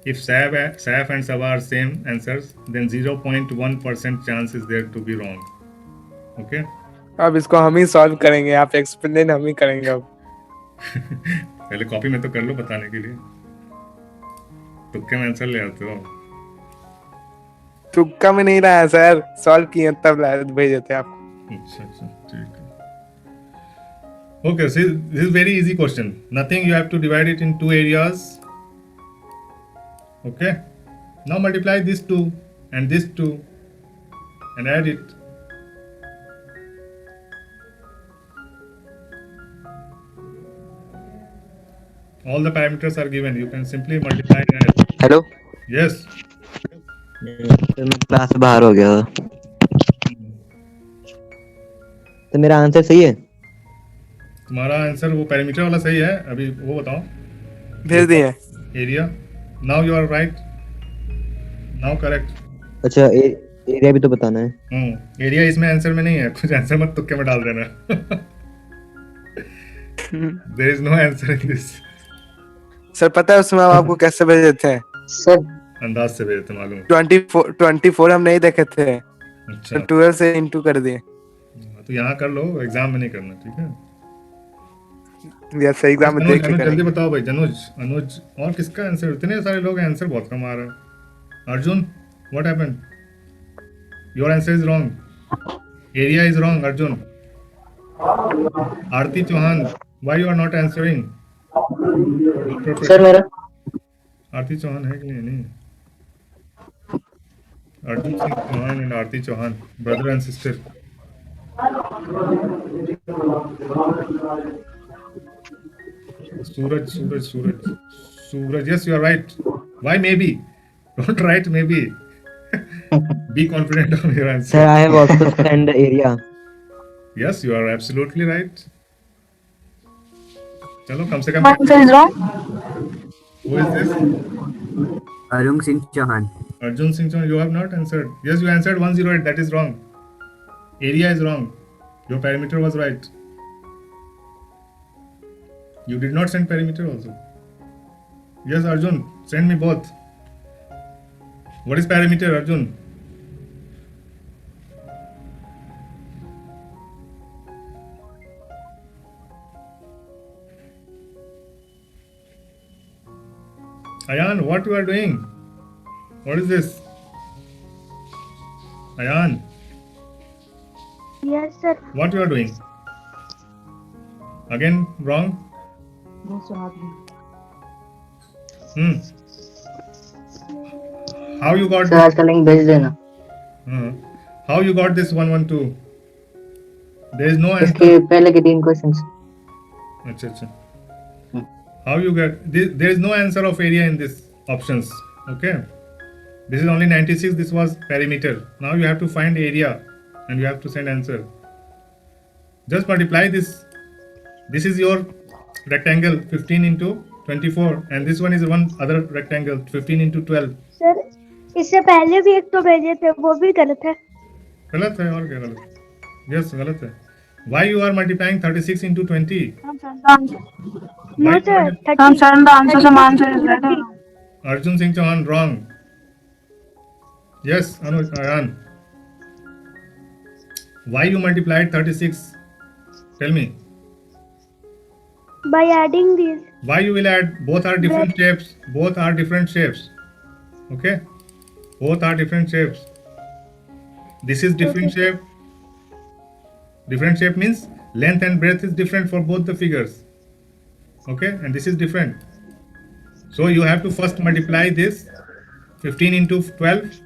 If Saif and Sabha are same answers, then 0.1% chance is there to be wrong. Okay? अब इसको हम ही solve करेंगे, आप explain हम ही करेंगे अब. पहले copy में तो कर लो बताने के लिए. तुक्के में आंसर ले आते हो. तुक्का में नहीं रहा है सर, सॉल्व किए तब भेज देते आप. अच्छा ठीक है. Okay, so this is very easy question. Nothing, you have to divide it in two areas. Okay. Now multiply this 2 and this 2 and add it. All the parameters are given. You can simply multiply and add. Hello Yes. तो मैं class से बाहर हो गया था, तो मेरा answer सही है. तुम्हारा आंसर वो पैरामीटर वाला सही है. अभी वो बताओ. भेज दिए. Area. Now you are right. Now correct. अच्छा एरिया भी तो बताना है. एरिया इसमें आंसर में नहीं है. कुछ आंसर मत तुक्के में डाल देना. There is no answer in this. Sir पता है उसमें हम आपको कैसे भेज देते हैं? सर अंदाज से भेजते मालूम. 24 हम नहीं देखे थे, अच्छा. 12 से इंटू कर दिए. तो यहाँ कर लो, एग्जाम में नहीं करना. ठीक है. यस एग्जाम में देख के जल्दी करेंगे. बताओ भाई. अनुज और किसका आंसर? इतने सारे लोग आंसर बहुत कम आ रहा है. Arjun, what happened? Your answer is wrong. Area is wrong. Arjun. Aarti Chauhan, why you are not answering? Sir मेरा आरती चौहान है कि नहीं? Arjun Singh Chauhan and Aarti Chauhan, brother and sister. Suraj, yes, you are right. Why maybe? Don't write maybe. Be confident of your answer. Sir, I have also spent the area. Yes, you are absolutely right. चलो कम से कम. Answer is wrong. Who is this? Arjun Singh Chauhan. Arjun Singh Chauhan, you have not answered. Yes, you answered 108. That is wrong. Area is wrong. Your perimeter was right. You did not send perimeter also. Yes, Arjun, send me both. What is perimeter, Arjun? Ayan, what you are doing? What is this? Ayan, Yes, sir. what you are doing? Again wrong? How you got sir आज का link भेज देना. How you got this 112? There is no इसके answer. पहले के 3 questions. अच्छा. How you get this? There is no answer of area in this options. Okay. This is only 96. This was perimeter. Now you have to find area and you have to send answer. Just multiply this. This is your rectangle 15 into 24 and this one is one other rectangle 15 into 12. Sir इससे पहले भी एक तो भेजे थे, वो भी गलत है. गलत है और क्या गलत? Yes, गलत है. Why you are multiplying 36 into 20? No, Why sir. you are- 30. Send the answer. Some answer is right. Arjun Singh Chauhan, wrong. Yes, Ayan. Why you multiplied 36? Tell me. By adding these. Why you will add? Both are different shapes. Both are different shapes. Okay. Both are different shapes. This is different shape. Different shape means length and breadth is different for both the figures. Okay, and this is different. So you have to first multiply this 15 into 12.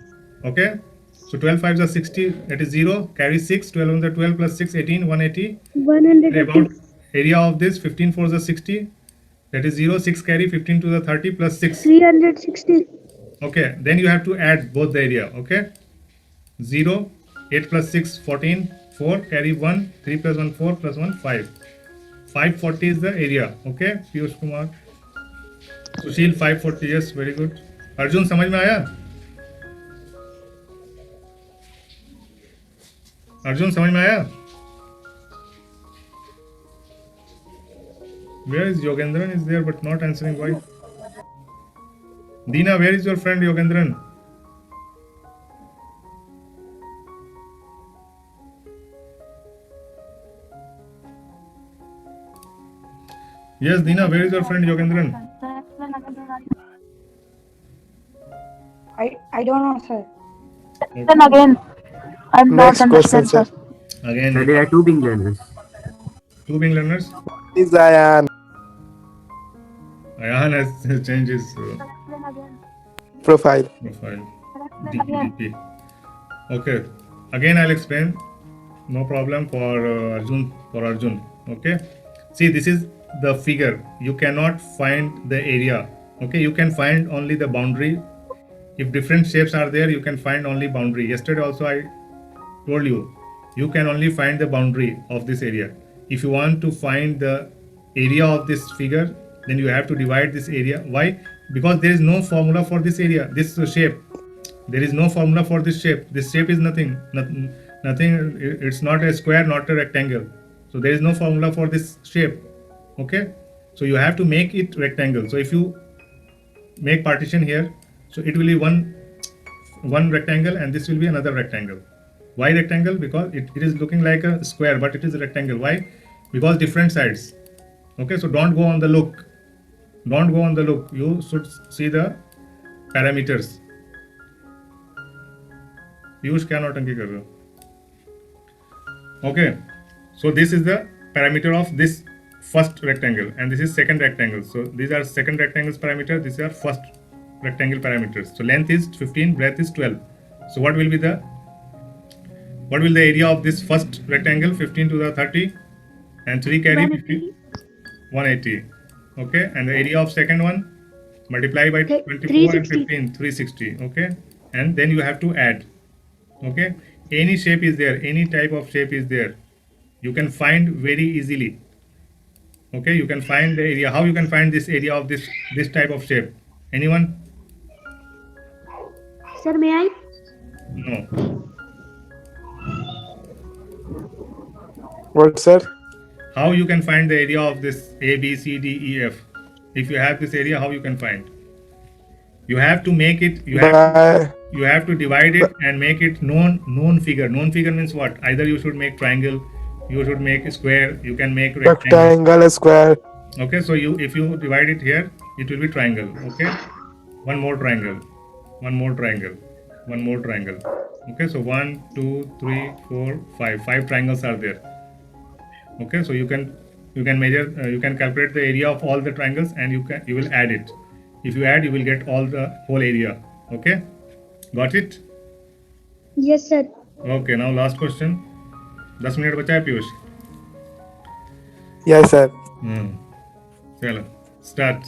Okay, so 12 5s are 60, that is 0, carry 6, 12 on the 12 plus 6, 18, 180. 180. About area of this 15 4s are 60, that is 0, 6 carry 15 to the 30 plus 6. 360. Okay, then you have to add both the area. Okay, 0, 8 plus 6, 14, 4, carry 1, 3 plus 1, 4 plus 1, 5. 540 is the area. Okay, Piyush Kumar. Sushil 540, yes, very good. Arjun समझ में आया? अर्जुन समझ में आया? Where is Yogendran? Is there but not answering. Why? Dina, where is your friend Yogendran? Yes, Dina, where is your friend Yogendran? I don't know, sir. Then again, I'm not Next question, understand, sir. sir. Again, So there are two being learners. two being learners. Is Ayan. Ayan has changed his Profile. profile. DP. Okay. Again, I'll explain. No problem for Arjun. For Arjun. Okay. See, this is the figure. You cannot find the area. Okay. You can find only the boundary. If different shapes are there, you can find only boundary. Yesterday also I told you, you can only find the boundary of this area. If you want to find the area of this figure, then you have to divide this area. Why? Because there is no formula for this area, this shape. There is no formula for this shape. This shape is nothing. It's not a square, not a rectangle. So there is no formula for this shape. Okay. So you have to make it rectangle. So if you make partition here, so it will be one rectangle and this will be another rectangle. Why rectangle? Because it is looking like a square, but it is a rectangle. Why? Because different sides. Okay, so don't go on the look. Don't go on the look. You should see the parameters. Piyush kya nautanki kar rahe ho? Okay, so this is the parameter of this first rectangle and this is second rectangle. So these are second rectangle's parameter. These are first rectangle parameters. So length is 15, breadth is 12. So what will the area of this first rectangle? 15 to the 30 and 3 carry 50, 180. Okay, and the area of second one multiply by 24 and 15, 360. Okay, and then you have to add. Okay, any shape is there, any type of shape is there, you can find very easily. Okay, you can find the area. How you can find this area of this type of shape? Anyone? Sir, may I? No. What, sir? How you can find the area of this A, B, C, D, E, F? If you have this area, how you can find? You have to make it. You have to divide it and make it known figure. Known figure means what? Either you should make triangle, you should make square, you can make Rectangle, square. Okay, so if you divide it here, it will be triangle. Okay, one more triangle, one more triangle, one more triangle. Okay, so 1, 2, 3, 4, 5. 5 triangles are there. Okay, so you can measure, you can calculate the area of all the triangles and you will add it. If you add, you will get all the whole area. Okay, got it? Yes, sir. Okay, now last question. 10 minute बचा है Piyush. Yes, sir. चलो start.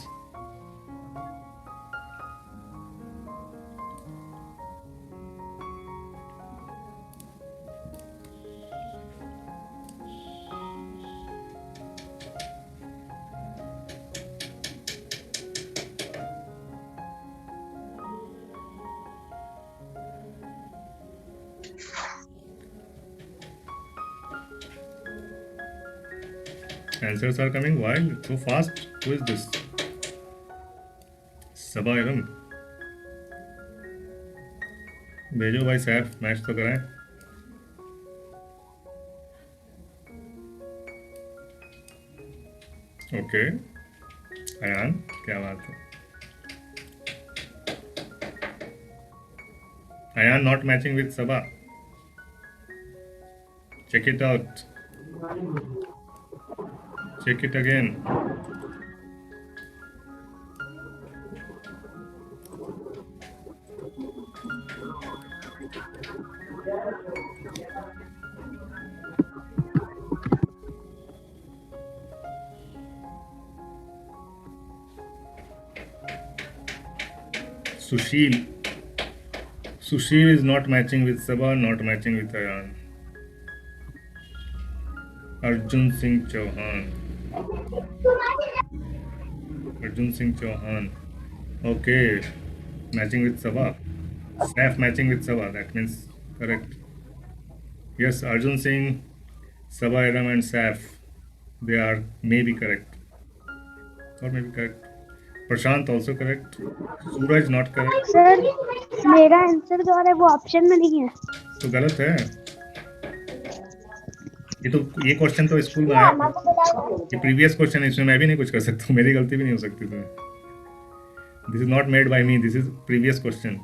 Answers are coming. Why so fast? Who is this? सबा एवं भेजो भाई Saif, match तो कराएं. Okay Ayan, क्या बात है। Ayan not matching with Saba, check it out, check it again. Sushil is not matching with Sabha, not matching with Ayan. Arjun Singh Chauhan. Okay, matching with Sabha. Saif matching with Sabha. That means correct. Yes, Arjun Singh, Sabha Aram and Saif. They are maybe correct. Or maybe correct. Prashant also correct. Suraj not correct. Sir मेरा answer जो है वो option में नहीं है। तो गलत है। ये क्वेश्चन तो स्कूल में आया था। ये प्रीवियस क्वेश्चन है, इसमें मैं भी नहीं कुछ कर सकता हूँ, मेरी गलती भी नहीं हो सकती इसमें। This is not made by me, this is previous question,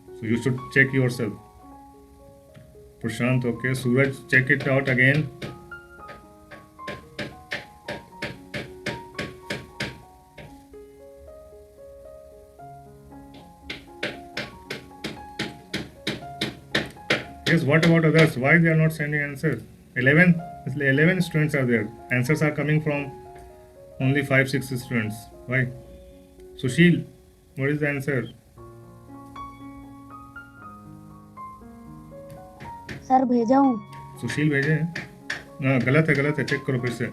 so you should check yourself. Prashant okay, Suraj check it out again. Yes, what about others? Why they are not sending answers? 11 students are there. Answers are coming from only 5-6 students. Why? Sushil, what is the answer? Sir भेजा हूँ। सुशील भेजे हैं? हाँ गलत है, check करो फिर से।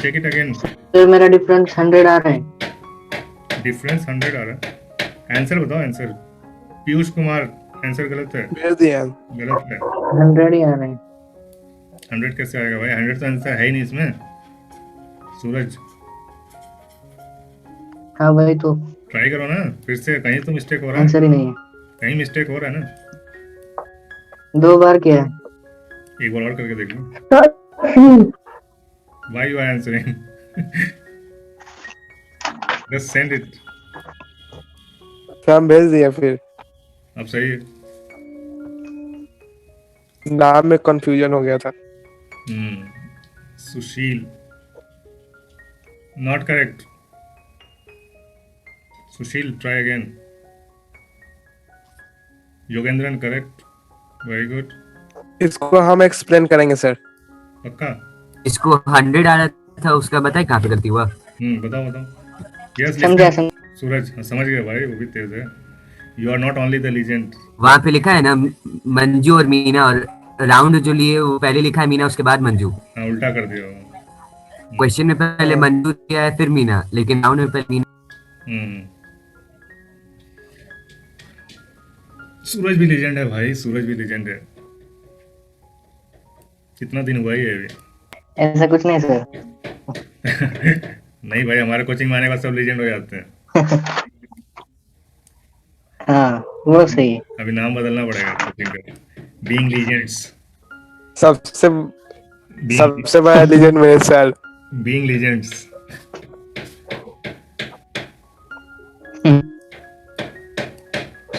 Check it again. सर मेरा डिफरेंस 100 आ रहा है। डिफरेंस 100 आ रहा है? आंसर बताओ आंसर। पीयूष कुमार, आंसर गलत है। भेज दिया। गलत है। 100 ही आ रहे हैं। 100 कैसे आएगा भाई? 100 तो आंसर है ही नहीं इसमें। सूरज हाँ भाई, तो ट्राई करो ना फिर से, कहीं तो मिस्टेक हो रहा है। आंसर ही नहीं है। कहीं मिस्टेक हो रहा है ना। 2 बार किया है। एक बार और करके देख लो। Why you are answering? Just send it. हम भेज दिया फिर। अब सही है। नाम में कंफ्यूजन हो गया था। Sushil not correct. Sushil try again. Yogendran correct, very good. इसको हम एक्सप्लेन करेंगे सर। पक्का? इसको 100 आ रहा था, उसका बताए कहाँ पे गलती हुआ। बताओ। यस समझा। सूरज समझ गया भाई, वो भी तेज है। You are not only the legend. वहाँ पे लिखा है ना मंजू और मीना, और राउंड जो लिए वो पहले लिखा है मीना, उसके बाद मंजू। हाँ उल्टा कर दिया। क्वेश्चन में पहले मंजू दिया है फिर मीना, लेकिन राउंड में पहले मीना। सूरज भी लीजेंड है भाई, सूरज भी लीजेंड है। कितना दिन हुआ ये अभी? ऐसा कुछ नहीं सर। नहीं भाई, हमारे कोचिंग में आने के बाद सब लीजेंड हो जाते हैं। हाँ वो सही है। अभी नाम बदलना पड़ेगा कोचिंग का। Being legends. सबसे बड़ा लीजेंड मेरे sir. Being legends.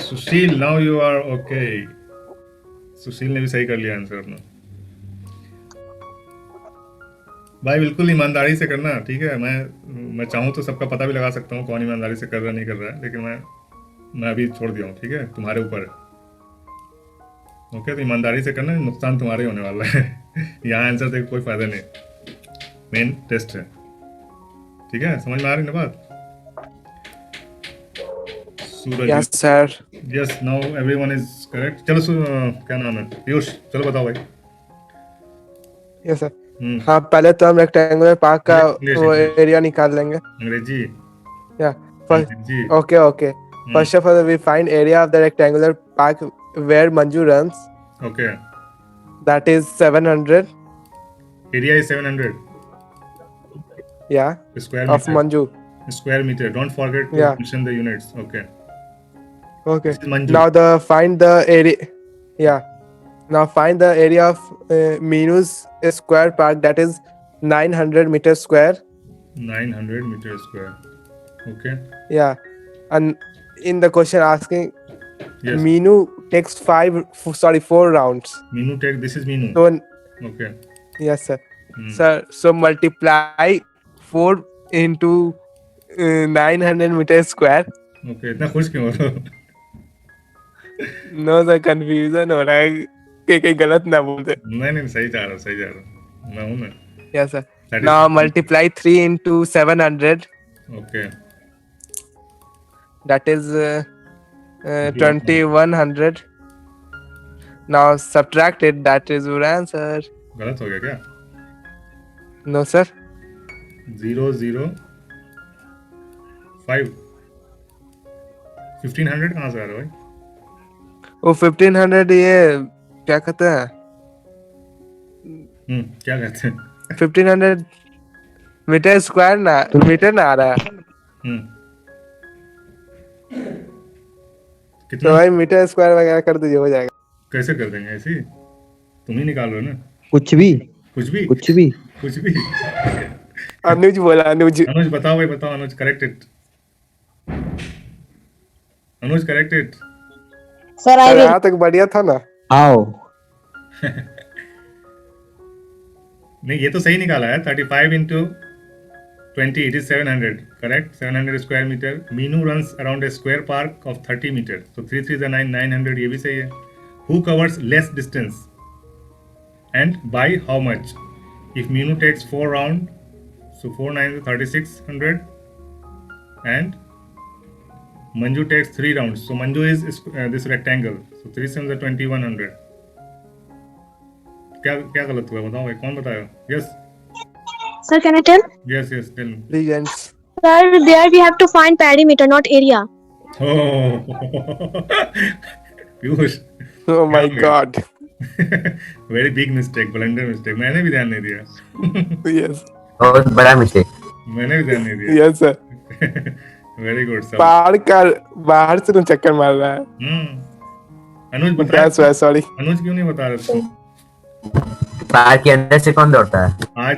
Sushil, now you are okay. Sushil ने भी सही कर लिया आंसर अपना। भाई बिल्कुल ईमानदारी से करना, ठीक है? मैं चाहूँ तो सबका पता भी लगा सकता हूँ कौन ईमानदारी से कर रहा नहीं कर रहा है, लेकिन मैं अभी छोड़ दिया हूँ, ठीक है? तुम्हारे ऊपर है। ओके, तो ईमानदारी से करना, नुकसान तुम्हारे होने वाला है। यहाँ आंसर देख कोई फायदा नहीं, मेन टेस्ट है, ठीक है? समझ में आ रही ना बात? Suraj. Yes sir. Yes, now everyone is correct. चलो क्या नाम है? पीयूष, चलो बताओ भाई। Yes sir. हाँ, पहले तो हम रेक्टेंगुलर पार्क का वो एरिया निकाल लेंगे। अंग्रेजी? या okay. First of all, we find area of the rectangular park where Manju runs. Okay. That is 700. Area is 700. Yeah. Square of meter. Manju. Square meter. Don't forget to mention the units. Okay. Okay. Manju. Now find the area. Yeah. Now find the area of Minu's square park, that is 900 meters square. 900 meters square. Okay. Yeah, and in the question asking, Yes. Minu takes 4 rounds. Minu take. This is Minu. So Okay. yes, sir. Hmm. Sir, so multiply 4 into 900 meters square. Okay. इतना खुश क्यों हो रहे हो? No, sir, confusion हो रहा है कि कहीं गलत ना बोल दे. नहीं सही जा रहा हूँ, सही जा रहा हूँ. मैं हूँ ना. Yes, sir. That is- Now multiply 3 into 700. Okay. That is 2100. Now subtract it. That is your answer. गलत हो गया क्या? No, sir. 005. 1500 कहाँ से आ रहा है भाई? वो 1500 ये क्या कहते हैं? क्या कहते हैं? 1500 मीटर स्क्वायर ना मीटर ना आ रहा है. तो कितना? भाई मीटर स्क्वायर वगैरह कर दीजिए, हो जाएगा. कैसे कर देंगे ऐसे ही? तुम ही निकाल लो ना. कुछ भी कुछ भी. कुछ भी कुछ भी. अनुज बोला, अनुज. अनुज बताओ भाई, बताओ Anuj. Correct it. Anuj correct it. Sir, I will. यहाँ तक बढ़िया था ना. आओ नहीं ये तो सही निकाला है. 35 into 20 it is 700. Correct. 700 square meter. Minu runs around a square park of 30 meters. So 3 3 is 9, 900. ये भी सही है. Who covers less distance and by how much? If Minu takes 4 round, so 4 9 is 3600, and Manju takes 3 rounds. So Manju is this rectangle. So 3 7 is 2100. क्या क्या गलत हुआ बताओ भाई, कौन बताया? Yes. Sir, can I tell? Yes, yes, tell me. Legends. Sir, there we have to find perimeter, not area. Oh, Piyush. Oh my Okay. God. Very big mistake, blunder mistake. मैंने भी ध्यान नहीं दिया. Yes. बहुत बड़ा mistake. मैंने भी ध्यान नहीं दिया. Yes, sir. Very good, sir. बाहर से तो चक्कर मार रहा है. अनुज बता. That's why, sorry. अनुज क्यों नहीं बता रहे तुम? बाहर के अंदर से कौन दौड़ता है? आज